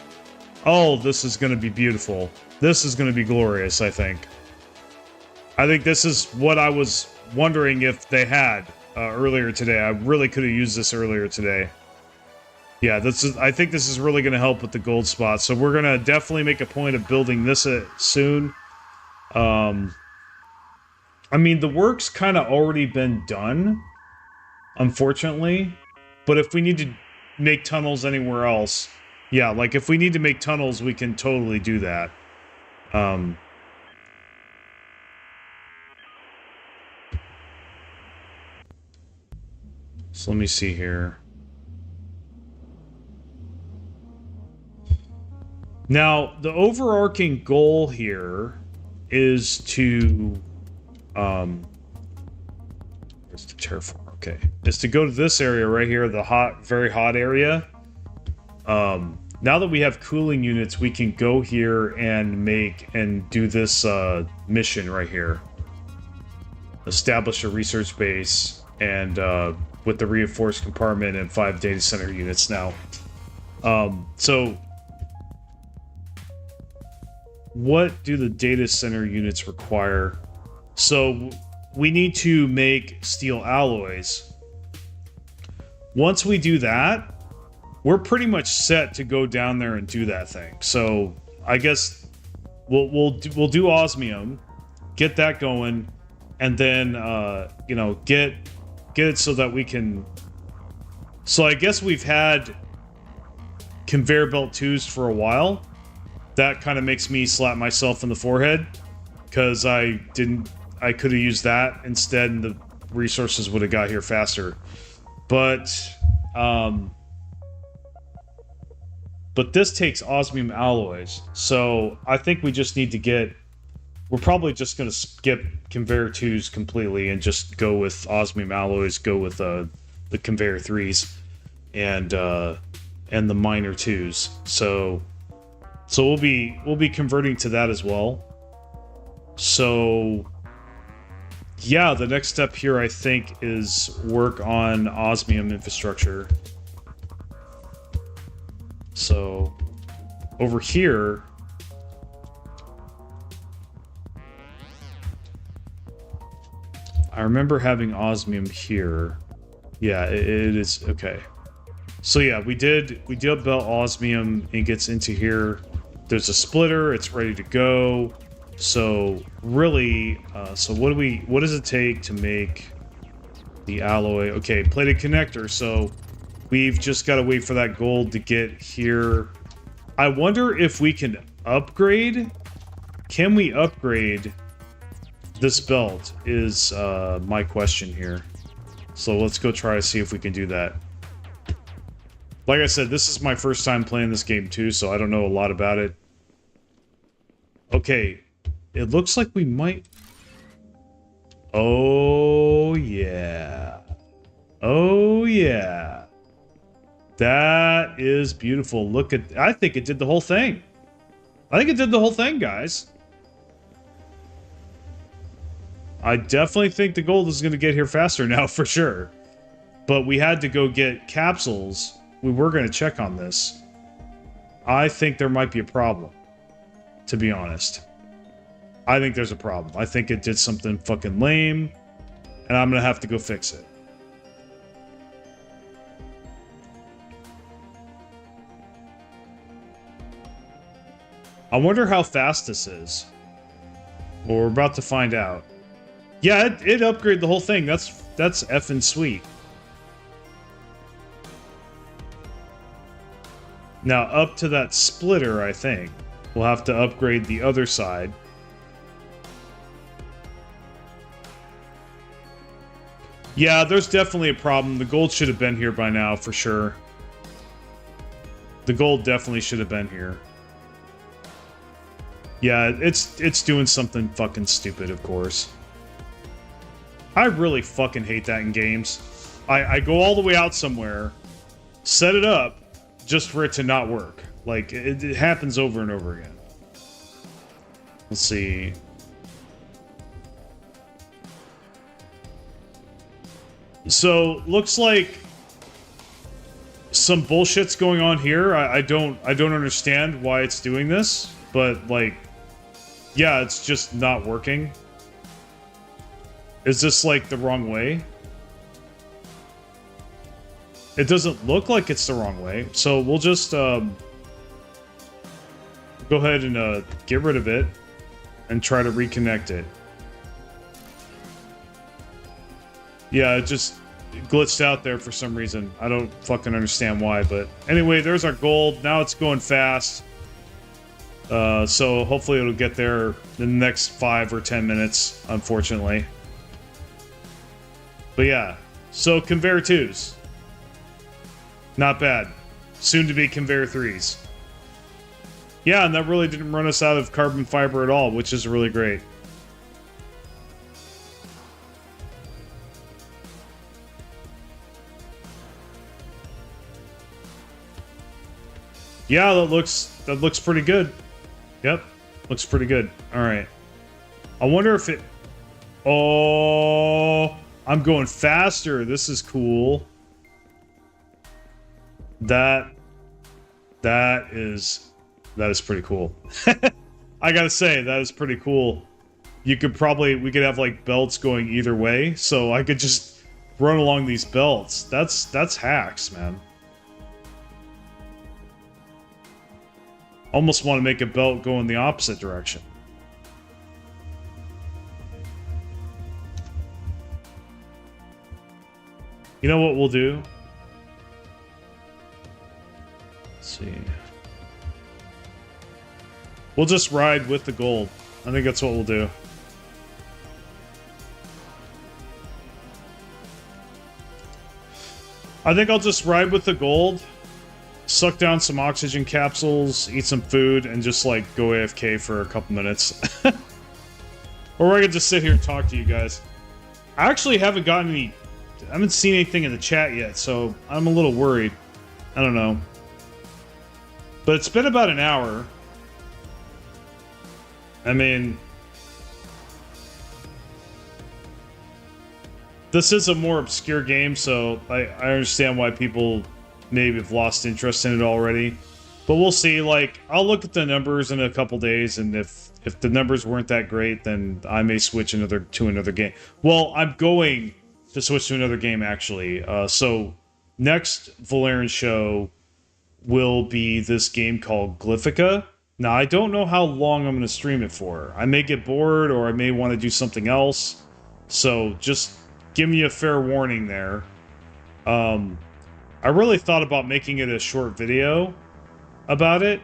Oh, this is going to be beautiful. This is going to be glorious, I think. I think this is what I was wondering if they had earlier today. I really could have used this earlier today. Yeah, I think this is really going to help with the gold spot. So we're going to definitely make a point of building this soon. I mean, the work's kind of already been done, unfortunately. But if we need to make tunnels anywhere else, yeah, like if we need to make tunnels, we can totally do that. So let me see here. Now, the overarching goal here is to... where's the terraform? Okay. Is to go to this area right here, the hot, very hot area. Now that we have cooling units, we can go here and do this mission right here. Establish a research base and with the reinforced compartment and 5 data center units now. So what do the data center units require? So we need to make steel alloys. Once we do that, we're pretty much set to go down there and do that thing. So I guess we'll do osmium, get that going, and then you know, get it so that we can. So I guess we've had conveyor belt 2s for a while. That kind of makes me slap myself in the forehead because I could have used that instead, and the resources would have got here faster. But this takes osmium alloys, so I think we just need to get... We're probably just going to skip conveyor 2s completely and just go with osmium alloys, go with the conveyor 3s, and the miner 2s. So we'll be converting to that as well. So yeah, the next step here, I think, is work on osmium infrastructure. So over here, I remember having osmium here. Yeah, it is okay. So yeah, we did build osmium. It gets into here. There's a splitter. It's ready to go. So really, so what does it take to make the alloy? Okay, plated connector. So we've just got to wait for that gold to get here. I wonder if we can upgrade. Can we upgrade this belt is my question here. So let's go try to see if we can do that. Like I said, this is my first time playing this game too, so I don't know a lot about it. Okay. It looks like we might... Oh, yeah. Oh, yeah. That is beautiful. Look at... I think it did the whole thing. I think it did the whole thing, guys. I definitely think the gold is going to get here faster now, for sure. But we had to go get capsules. We were going to check on this. I think there might be a problem, to be honest. I think there's a problem. I think it did something fucking lame, and I'm gonna have to go fix it. I wonder how fast this is. Well, we're about to find out. Yeah, it upgraded the whole thing. That's effing sweet. Now, up to that splitter, I think. We'll have to upgrade the other side. Yeah, there's definitely a problem. The gold should have been here by now, for sure. The gold definitely should have been here. Yeah, it's doing something fucking stupid, of course. I really fucking hate that in games. I go all the way out somewhere, set it up, just for it to not work. Like, it happens over and over again. Let's see. So, looks like some bullshit's going on here. I don't understand why it's doing this, but like, yeah, it's just not working. Is this like the wrong way? It doesn't look like it's the wrong way, so we'll just go ahead and get rid of it and try to reconnect it. Yeah, it just glitched out there for some reason. I don't fucking understand why, but anyway, there's our gold. Now it's going fast. So hopefully it'll get there in the next 5 or 10 minutes, unfortunately. But yeah, so conveyor 2s. Not bad. Soon to be conveyor 3s. Yeah, and that really didn't run us out of carbon fiber at all, which is really great. Yeah, that looks pretty good. Yep, looks pretty good. All right. I wonder if it... Oh, I'm going faster. This is cool. That is pretty cool. I gotta say, that is pretty cool. We could have like belts going either way, so I could just run along these belts. That's hacks, man. Almost want to make a belt go in the opposite direction. You know what we'll do? Let's see. We'll just ride with the gold. I think that's what we'll do. I think I'll just ride with the gold, suck down some oxygen capsules, eat some food, and just like go AFK for a couple minutes. Or I could just sit here and talk to you guys. I actually haven't gotten any... I haven't seen anything in the chat yet, so I'm a little worried. I don't know. But it's been about an hour. I mean... This is a more obscure game, so I understand why people maybe have lost interest in it already. But we'll see. Like, I'll look at the numbers in a couple days, and if the numbers weren't that great, then I may switch to another game. Well, I'm going to switch to another game, actually. So, next Volairen Show will be this game called Glyphica. Now, I don't know how long I'm going to stream it for. I may get bored, or I may want to do something else. So, just give me a fair warning there. I really thought about making it a short video about it,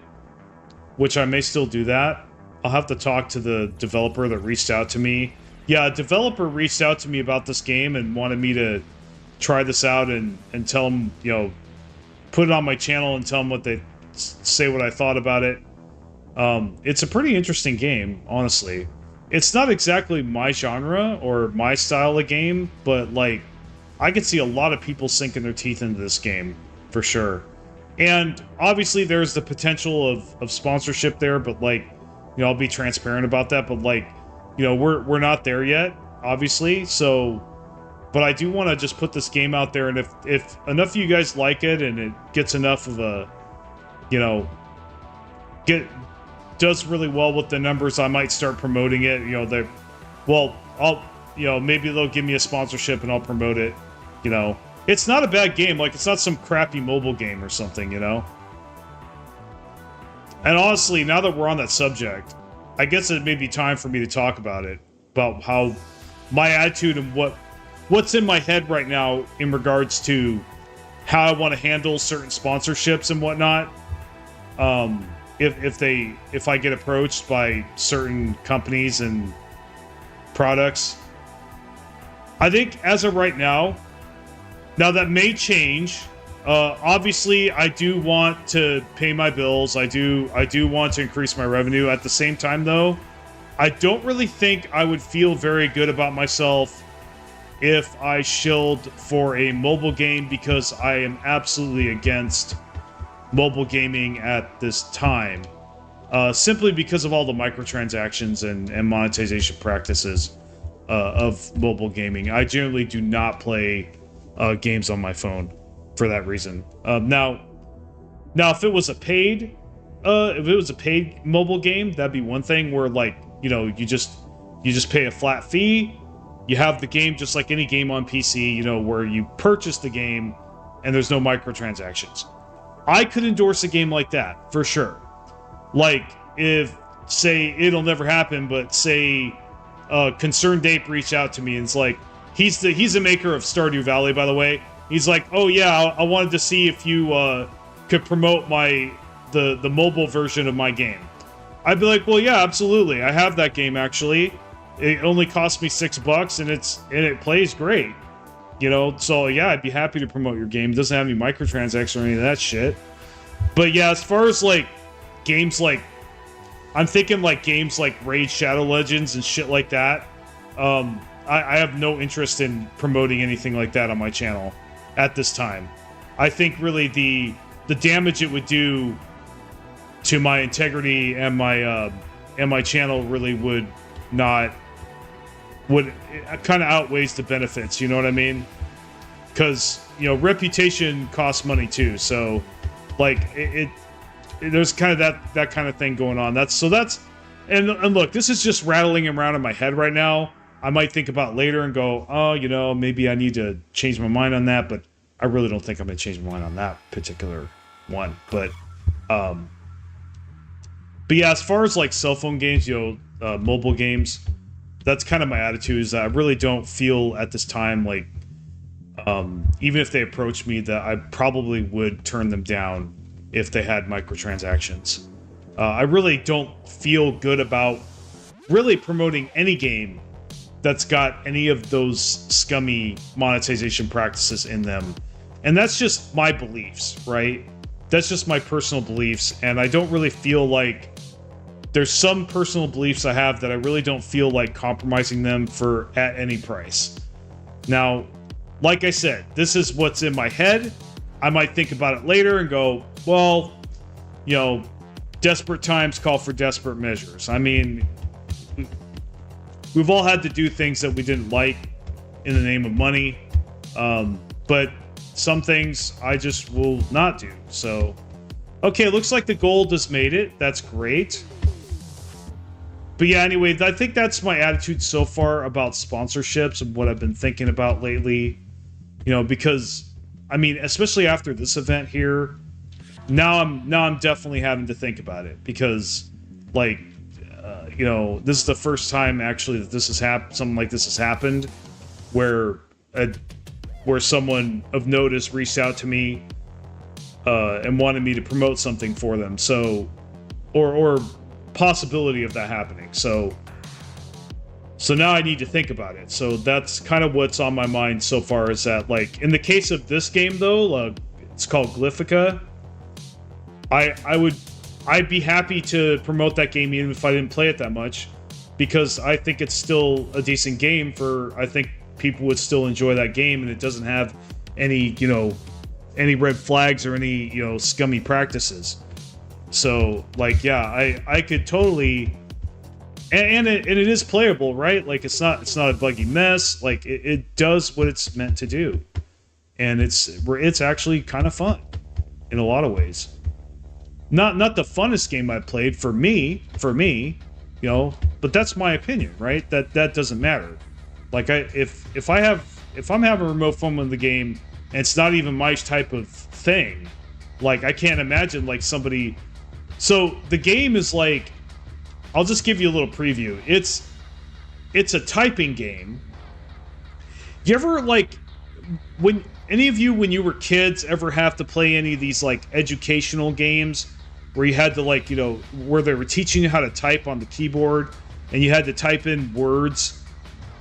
which I may still do that. I'll have to talk to the developer that reached out to me. Yeah, a developer reached out to me about this game and wanted me to try this out and tell them, you know, put it on my channel and tell them what I thought about it. It's a pretty interesting game, honestly. It's not exactly my genre or my style of game, but like, I could see a lot of people sinking their teeth into this game, for sure. And obviously there's the potential of sponsorship there, but like, you know, I'll be transparent about that, but like, you know, we're not there yet, obviously, so... But I do want to just put this game out there, and if enough of you guys like it, and it gets enough of a, you know, does really well with the numbers, I might start promoting it. You know, you know, maybe they'll give me a sponsorship and I'll promote it. You know, it's not a bad game. Like, it's not some crappy mobile game or something, you know? And honestly, now that we're on that subject, I guess it may be time for me to talk about it, about how my attitude and what's in my head right now in regards to how I want to handle certain sponsorships and whatnot. If I get approached by certain companies and products. I think as of right now that may change. Obviously, I do want to pay my bills. I do want to increase my revenue. At the same time, though, I don't really think I would feel very good about myself if I shilled for a mobile game, because I am absolutely against mobile gaming at this time. Simply because of all the microtransactions and monetization practices of mobile gaming. I generally do not play games on my phone for that reason. Now, if it was a paid mobile game, that'd be one thing where, like, you know, you just pay a flat fee. You have the game just like any game on PC, you know, where you purchase the game and there's no microtransactions. I could endorse a game like that for sure. Like, if, say, it'll never happen, but say Concerned Ape reached out to me and it's like, he's the maker of Stardew Valley, by the way. He's like, oh yeah, I wanted to see if you could promote the mobile version of my game. I'd be like, well, yeah, absolutely. I have that game actually. It only cost me $6 and it plays great. You know, so yeah, I'd be happy to promote your game. It doesn't have any microtransactions or any of that shit. But yeah, as far as like games like, I'm thinking like games like Raid Shadow Legends and shit like that. I have no interest in promoting anything like that on my channel at this time. I think really the damage it would do to my integrity and my channel really would kind of outweighs the benefits, you know what I mean? Because, you know, reputation costs money too, so like there's kind of that kind of thing going on. And look, this is just rattling around in my head right now. I might think about later and go, oh, you know, maybe I need to change my mind on that, but I really don't think I'm going to change my mind on that particular one. But yeah, as far as like cell phone games, you know, mobile games, that's kind of my attitude, is that I really don't feel at this time like, even if they approach me, that I probably would turn them down if they had microtransactions. I really don't feel good about really promoting any game that's got any of those scummy monetization practices in them. And that's just my beliefs, right? That's just my personal beliefs, and I don't really feel like there's some personal beliefs I have that I really don't feel like compromising them for at any price. Now, like I said, this is what's in my head. I might think about it later and go, well, you know, desperate times call for desperate measures. I mean, we've all had to do things that we didn't like in the name of money, but some things I just will not do. So, okay, it looks like the gold has made it. That's great. But yeah, anyway, I think that's my attitude so far about sponsorships and what I've been thinking about lately. You know, because, I mean, especially after this event here, now I'm definitely having to think about it, because, like, you know, this is the first time actually that this has something like this has happened, where someone of notice reached out to me and wanted me to promote something for them. So, or possibility of that happening. So now I need to think about it. So that's kind of what's on my mind so far, is that, like, in the case of this game though, it's called Glyphica. I'd be happy to promote that game even if I didn't play it that much, because I think it's still a decent game. I think people would still enjoy that game, and it doesn't have any, you know, any red flags or any, you know, scummy practices. So, like, yeah, I could totally, and it is playable, right? Like, it's not a buggy mess. Like, it does what it's meant to do, and it's actually kind of fun in a lot of ways. Not the funnest game I played for me, you know, but that's my opinion, right? That doesn't matter. Like, if I'm having remote fun with the game and it's not even my type of thing, like, I can't imagine like somebody. So the game is like, I'll just give you a little preview. It's a typing game. You ever, like, when any of you, when you were kids, ever have to play any of these like educational games where you had to, like, you know, where they were teaching you how to type on the keyboard and you had to type in words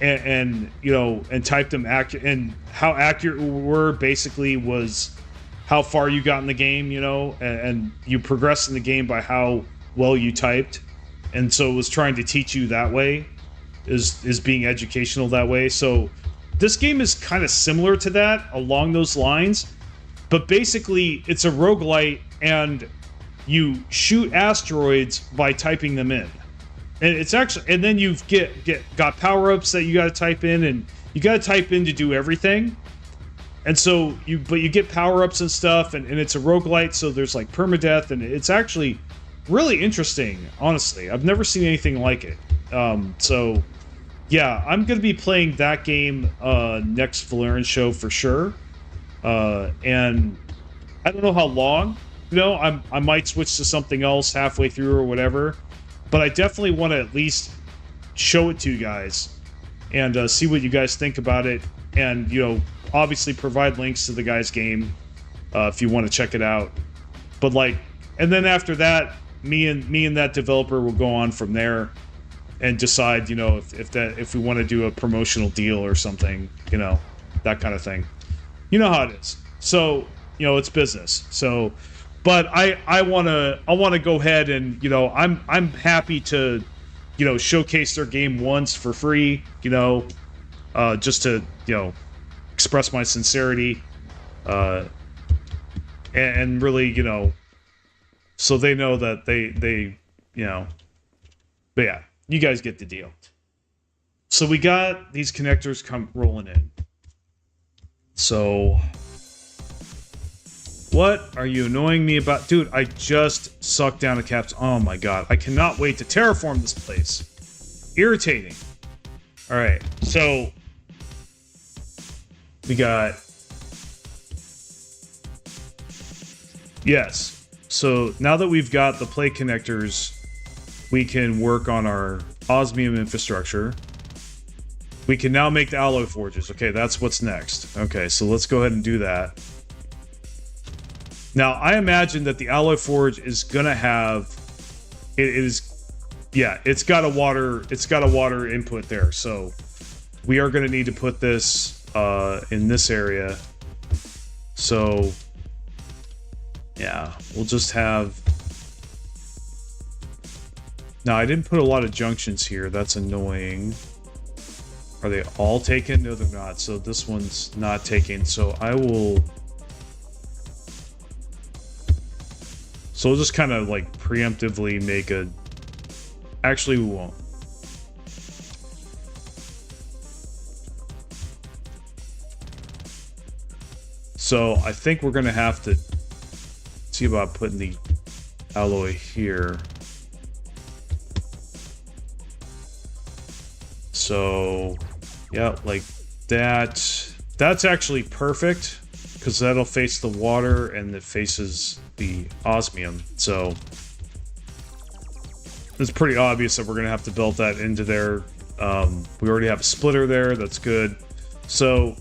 and you know, and type them accurate, and how accurate we were basically was how far you got in the game, you know, and you progress in the game by how well you typed. And so it was trying to teach you that way, is being educational that way. So this game is kind of similar to that, along those lines, but basically it's a roguelite, and you shoot asteroids by typing them in. And it's actually, and then you've got power-ups that you got to type in, and you got to type in to do everything. And so you get power-ups and stuff, and it's a roguelite, so there's like permadeath, and it's actually really interesting, honestly. I've never seen anything like it. So yeah, I'm going to be playing that game next Volairen show for sure. And I don't know how long. You know, I might switch to something else halfway through or whatever. But I definitely want to at least show it to you guys and see what you guys think about it. And, you know, obviously provide links to the guy's game if you want to check it out. But like, and then after that, me and that developer will go on from there and decide, you know, if we want to do a promotional deal or something, you know, that kind of thing. You know how it is. So, you know, it's business. So, but I want to go ahead and, you know, I'm happy to, you know, showcase their game once for free, you know, just to, you know, express my sincerity, and really, you know, so they know that they, you know, but yeah, you guys get the deal. So we got these connectors come rolling in. So what are you annoying me about? Dude, I just sucked down a caps. Oh my god, I cannot wait to terraform this place. Irritating. All right, so we got, yes. So now that we've got the plate connectors, we can work on our osmium infrastructure. We can now make the alloy forges. Okay, that's what's next. Okay, so let's go ahead and do that. Now, I imagine that the alloy forge is gonna have, it's got a water input there. So we are gonna need to put this in this area. So yeah, we'll just have. Now, I didn't put a lot of junctions here. That's annoying. Are they all taken? No, they're not. So this one's not taken. So I will. So we'll just kind of like preemptively make a. Actually, we won't. So I think we're gonna have to see about putting the alloy here. So yeah, like that. That's actually perfect because that'll face the water and it faces the osmium. So it's pretty obvious that we're gonna have to build that into there. We already have a splitter there. That's good. So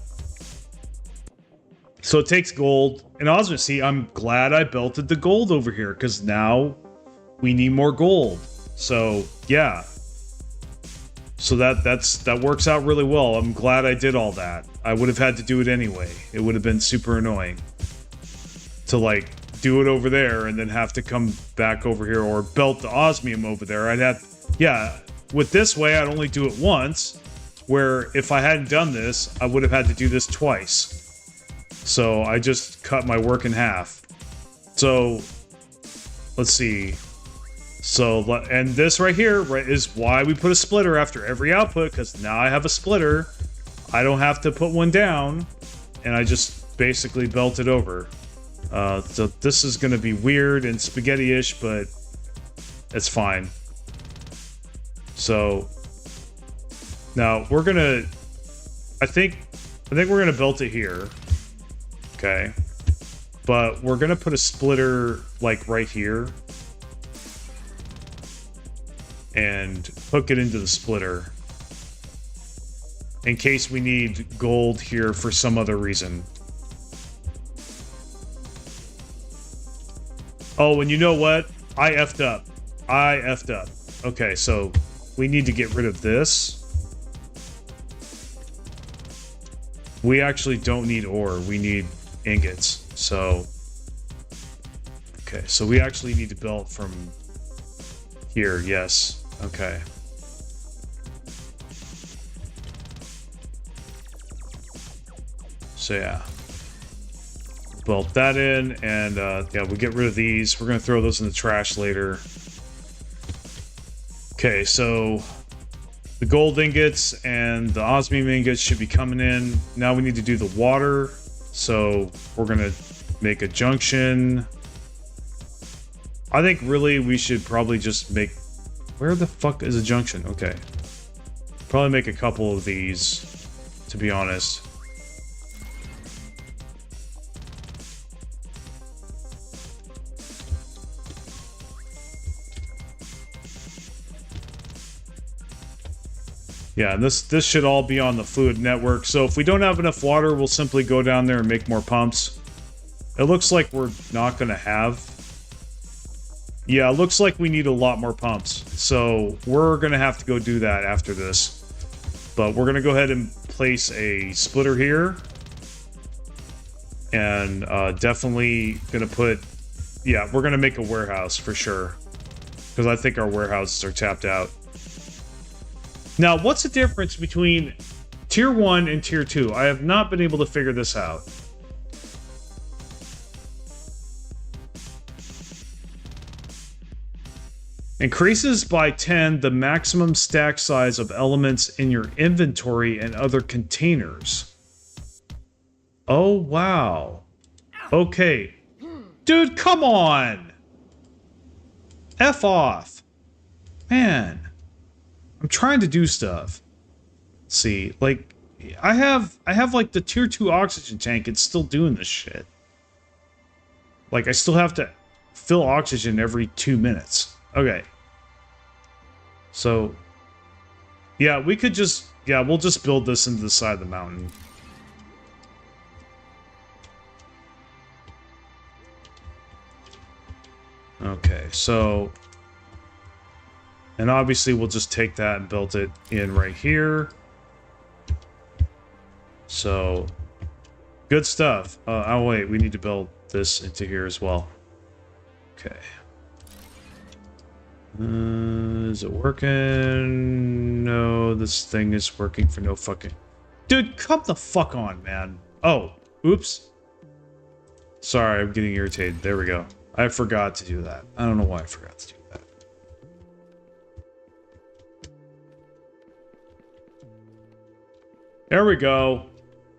it takes gold and osmium. See, I'm glad I belted the gold over here because now we need more gold. So yeah. So that works out really well. I'm glad I did all that. I would have had to do it anyway. It would have been super annoying to like do it over there and then have to come back over here or belt the osmium over there. I'd have, yeah, with this way I'd only do it once, where if I hadn't done this, I would have had to do this twice. So I just cut my work in half. So let's see. So, and this right here, right, is why we put a splitter after every output, because now I have a splitter. I don't have to put one down, and I just basically belt it over. So this is going to be weird and spaghetti-ish, but it's fine. So now we're gonna, I think we're gonna belt it here. Okay, but we're gonna put a splitter like right here and hook it into the splitter in case we need gold here for some other reason. Oh, and you know what? I effed up. Okay, so we need to get rid of this. We actually don't need ore. We need ingots. So, okay, so we actually need to build from here, yes. Okay. So yeah. Built that in, and yeah, we'll get rid of these. We're gonna throw those in the trash later. Okay, so the gold ingots and the osmium ingots should be coming in. Now we need to do the water. So we're gonna make a junction. I think really we should probably just make... Where the fuck is a junction? Okay. Probably make a couple of these, to be honest. Yeah, this should all be on the fluid network. So if we don't have enough water, we'll simply go down there and make more pumps. It looks like we're not going to have... Yeah, it looks like we need a lot more pumps. So we're going to have to go do that after this. But we're going to go ahead and place a splitter here. And definitely going to put... Yeah, we're going to make a warehouse for sure. Because I think our warehouses are tapped out. Now, what's the difference between Tier 1 and Tier 2? I have not been able to figure this out. Increases by 10 the maximum stack size of elements in your inventory and other containers. Oh, wow. Okay. Dude, come on! F off. Man. I'm trying to do stuff. Let's see, like, I have like the Tier 2 oxygen tank. It's still doing this shit. Like, I still have to fill oxygen every 2 minutes. Okay. So, yeah, we could just... Yeah, we'll just build this into the side of the mountain. Okay, so... And obviously we'll just take that and build it in right here. So, good stuff. Oh wait, we need to build this into here as well. Okay. Is it working? No, this thing is working for no fucking... Dude, come the fuck on, man. Oh, oops. Sorry, I'm getting irritated. There we go. I forgot to do that. I don't know why I forgot to do that. There we go.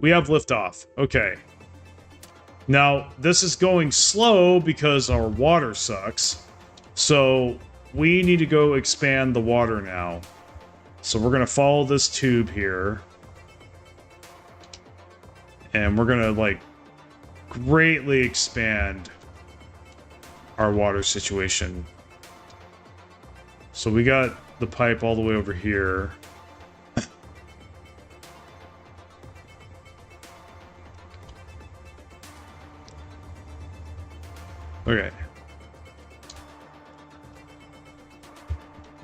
We have liftoff. Okay. Now, this is going slow because our water sucks. So, we need to go expand the water now. So, we're going to follow this tube here. And we're going to, like, greatly expand our water situation. So, we got the pipe all the way over here. Okay.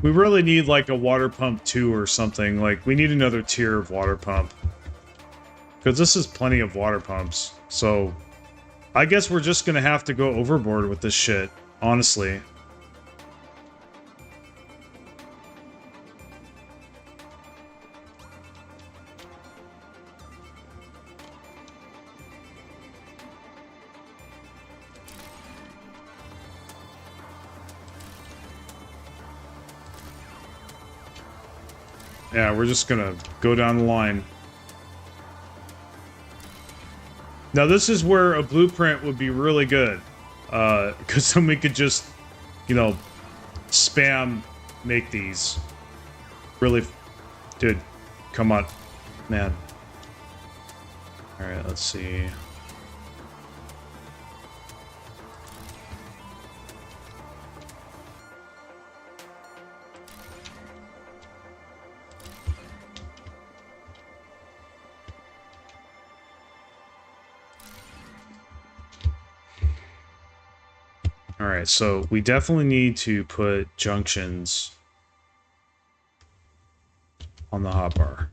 We really need like a water pump 2 or something. Like, we need another tier of water pump. Because this is plenty of water pumps. So, I guess we're just gonna have to go overboard with this shit, honestly. Yeah, we're just gonna go down the line. Now this is where a blueprint would be really good. Because then we could just, you know, spam make these. Really, dude, come on, man. Alright, let's see. Alright, so we definitely need to put junctions on the hotbar.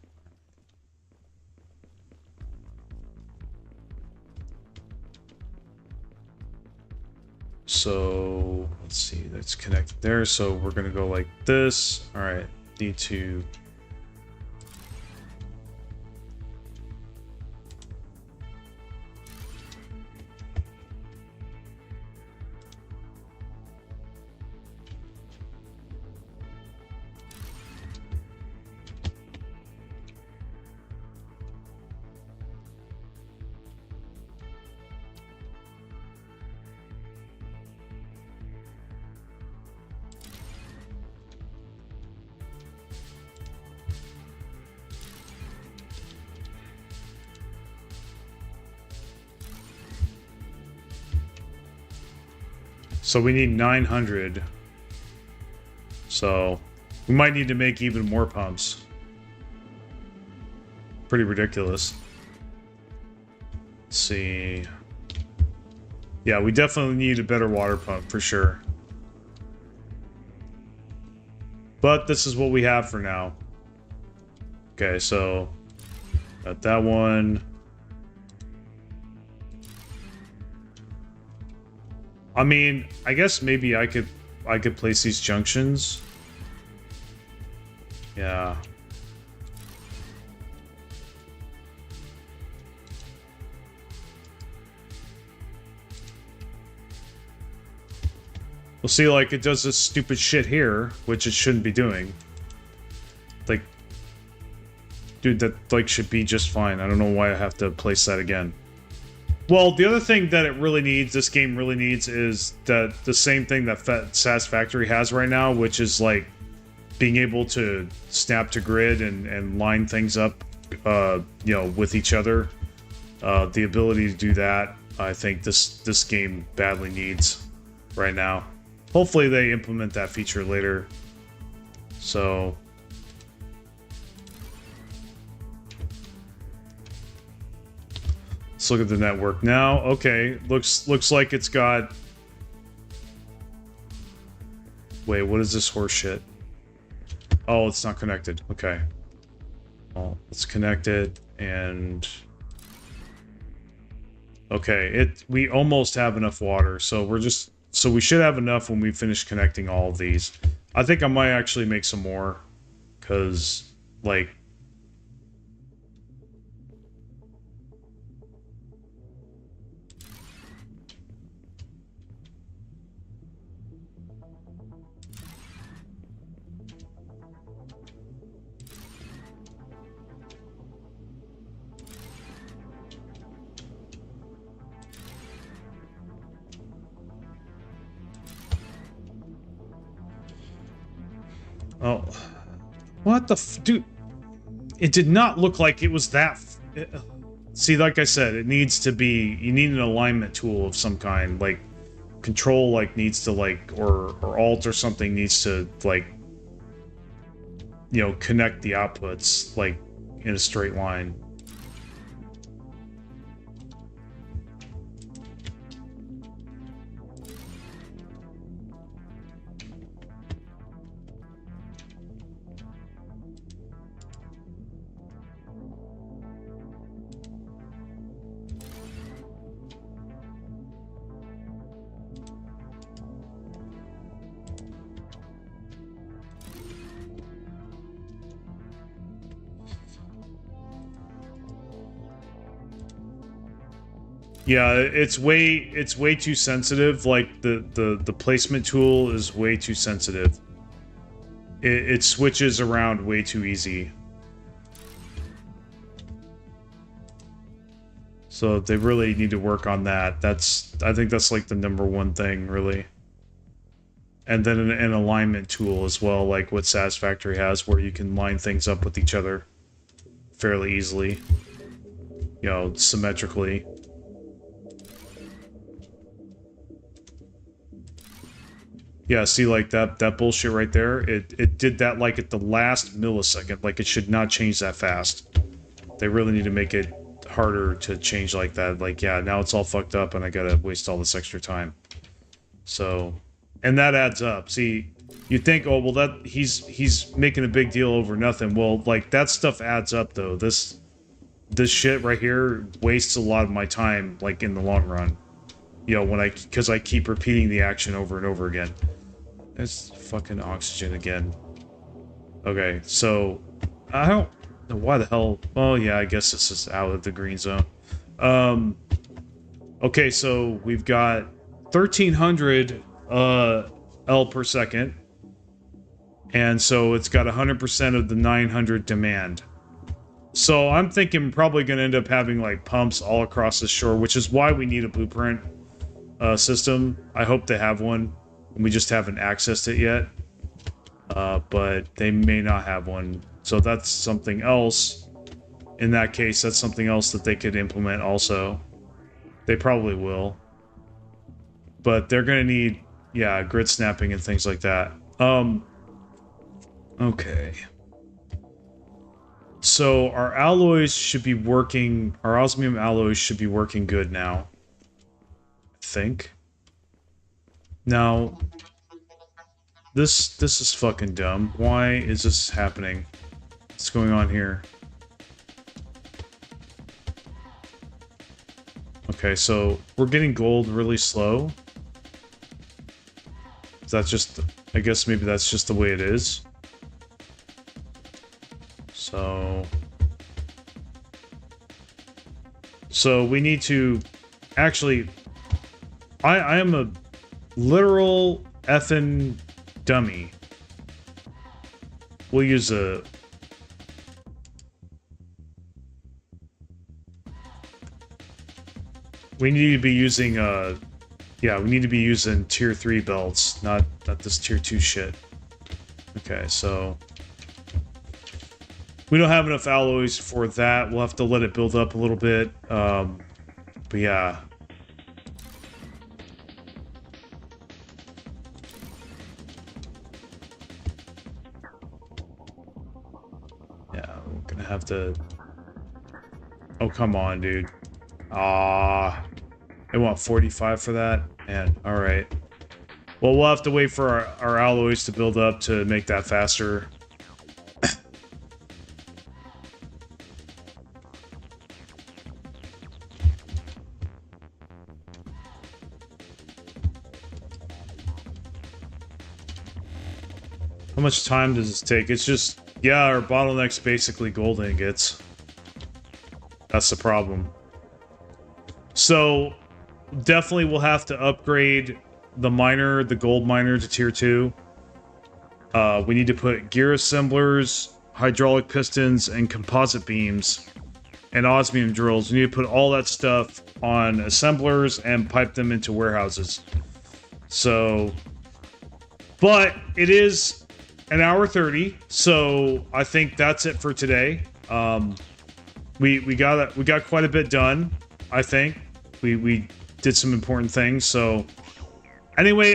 So let's see, that's connected there. So we're gonna go like this. All right, need to. So we need 900. So we might need to make even more pumps. Pretty ridiculous. Let's see. Yeah, we definitely need a better water pump for sure. But this is what we have for now. Okay, so got that one. I mean, I guess maybe I could place these junctions. Yeah. We'll see, like, it does this stupid shit here, which it shouldn't be doing. Like, dude, that, like, should be just fine. I don't know why I have to place that again. Well, the other thing that it really needs, this game really needs, is that the same thing that SAS Factory has right now, which is, like, being able to snap to grid and line things up, you know, with each other. The ability to do that, I think this game badly needs right now. Hopefully they implement that feature later. So let's look at the network now. Okay, looks like it's got. Wait, what is this horse shit? Oh, it's not connected. Okay. Well, let's connect it and. Okay, we almost have enough water, so we should have enough when we finish connecting all of these. I think I might actually make some more, because, like... Oh, what the dude? It did not look like it was that. See, like I said, it needs to be. You need an alignment tool of some kind, like control, like needs to or alt or something needs to like, you know, connect the outputs like in a straight line. Yeah, it's way too sensitive. Like the placement tool is way too sensitive. It switches around way too easy. So they really need to work on that. I think that's like the #1 thing, really. And then an alignment tool as well, like what SAS Factory has, where you can line things up with each other fairly easily. You know, symmetrically. Yeah, see, like that bullshit right there? It did that like at the last millisecond. Like, it should not change that fast. They really need to make it harder to change like that. Like, yeah, now it's all fucked up and I gotta waste all this extra time. So, and that adds up. See, you think, oh, well, that he's making a big deal over nothing. Well, like, that stuff adds up, though. This shit right here wastes a lot of my time, like, in the long run. you know, because I keep repeating the action over and over again. There's fucking oxygen again. Okay, so I don't know why the hell. Oh yeah, I guess this is out of the green zone. Okay, so we've got 1300 L per second, and so it's got 100% of the 900 demand. So I'm thinking we're probably going to end up having like pumps all across the shore, which is why we need a blueprint system. I hope they have one. We just haven't accessed it yet. But they may not have one. So that's something else. In that case, that's something else that they could implement also. They probably will. But they're going to need, yeah, grid snapping and things like that. Okay. So our alloys should be working, our osmium alloys should be working good now. I think. Now, this is fucking dumb. Why is this happening? What's going on here? Okay, so we're getting gold really slow. Is that just, I guess maybe that's just the way it is. So we need to actually, I am a literal effing dummy. We'll use a, we need to be using yeah, we need to be using tier 3 belts, not this tier 2 shit. Okay, so we don't have enough alloys for that. We'll have to let it build up a little bit. But yeah. Yeah, we're gonna have to... Oh, come on, dude. I want 45 for that? Man, alright. Well, we'll have to wait for our alloys to build up to make that faster. How much time does this take? It's just, yeah, our bottleneck's basically gold ingots. That's the problem. So, definitely we'll have to upgrade the miner, the gold miner, to tier 2. We need to put gear assemblers, hydraulic pistons, and composite beams, and osmium drills. We need to put all that stuff on assemblers and pipe them into warehouses. So, but it is an hour 30, so I think that's it for today. We got quite a bit done. I think we did some important things. So anyway,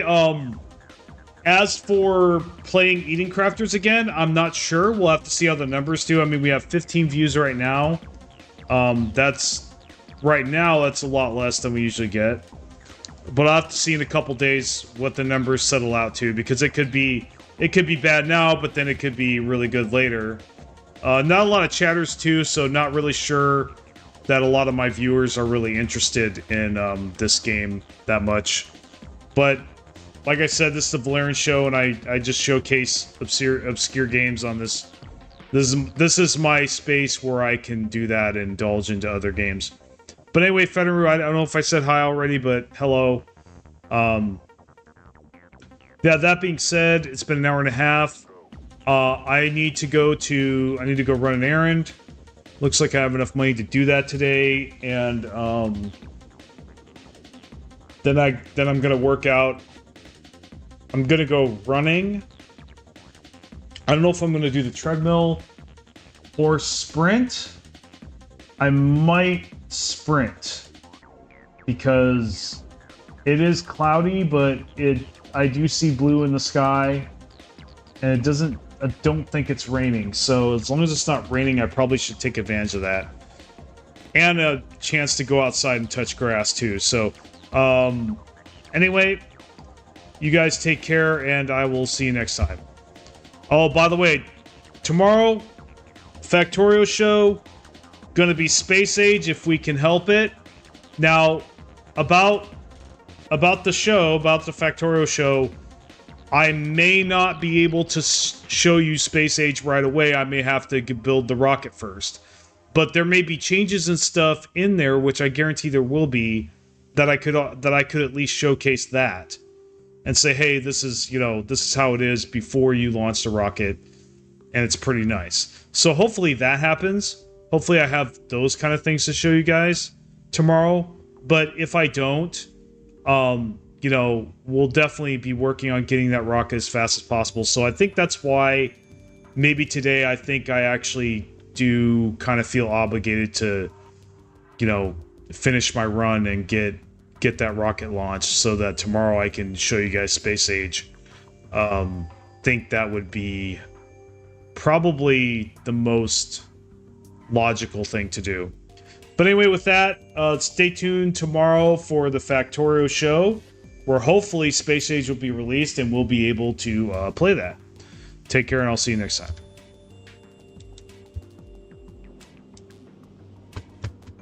as for playing Eating Crafters again, I'm not sure. We'll have to see how the numbers do. I mean, we have 15 views right now. That's right now. That's a lot less than we usually get. But I'll have to see in a couple days what the numbers settle out to, because it could be bad now, but then it could be really good later. Not a lot of chatters too, so not really sure that a lot of my viewers are really interested in this game that much. But like I said, this is the Volairen Show, and I just showcase obscure games on this. This is my space where I can do that and indulge into other games. But anyway, Federer, I don't know if I said hi already, but hello. Yeah, that being said, it's been an hour and a half. I need to go run an errand. Looks like I have enough money to do that today, and then I'm gonna work out. I'm gonna go running. I don't know if I'm gonna do the treadmill or sprint. I might sprint because it is cloudy, but I do see blue in the sky, and it doesn't. I don't think it's raining, so as long as it's not raining, I probably should take advantage of that. And a chance to go outside and touch grass, too. So, anyway, you guys take care, and I will see you next time. Oh, by the way, tomorrow, Factorio Show, gonna be Space Age if we can help it. Now, about about the show, about the Factorio show, I may not be able to show you Space Age right away. I may have to build the rocket first. But there may be changes and stuff in there, which I guarantee there will be, that I could at least showcase that and say, hey, this is how it is before you launch the rocket, and it's pretty nice. So hopefully that happens. Hopefully I have those kind of things to show you guys tomorrow. But if I don't, we'll definitely be working on getting that rocket as fast as possible. So I think that's why maybe today I think I actually do kind of feel obligated to, finish my run and get that rocket launched so that tomorrow I can show you guys Space Age. Think that would be probably the most logical thing to do. But anyway, with that, stay tuned tomorrow for the Factorio show, where hopefully Space Age will be released and we'll be able to play that. Take care, and I'll see you next time.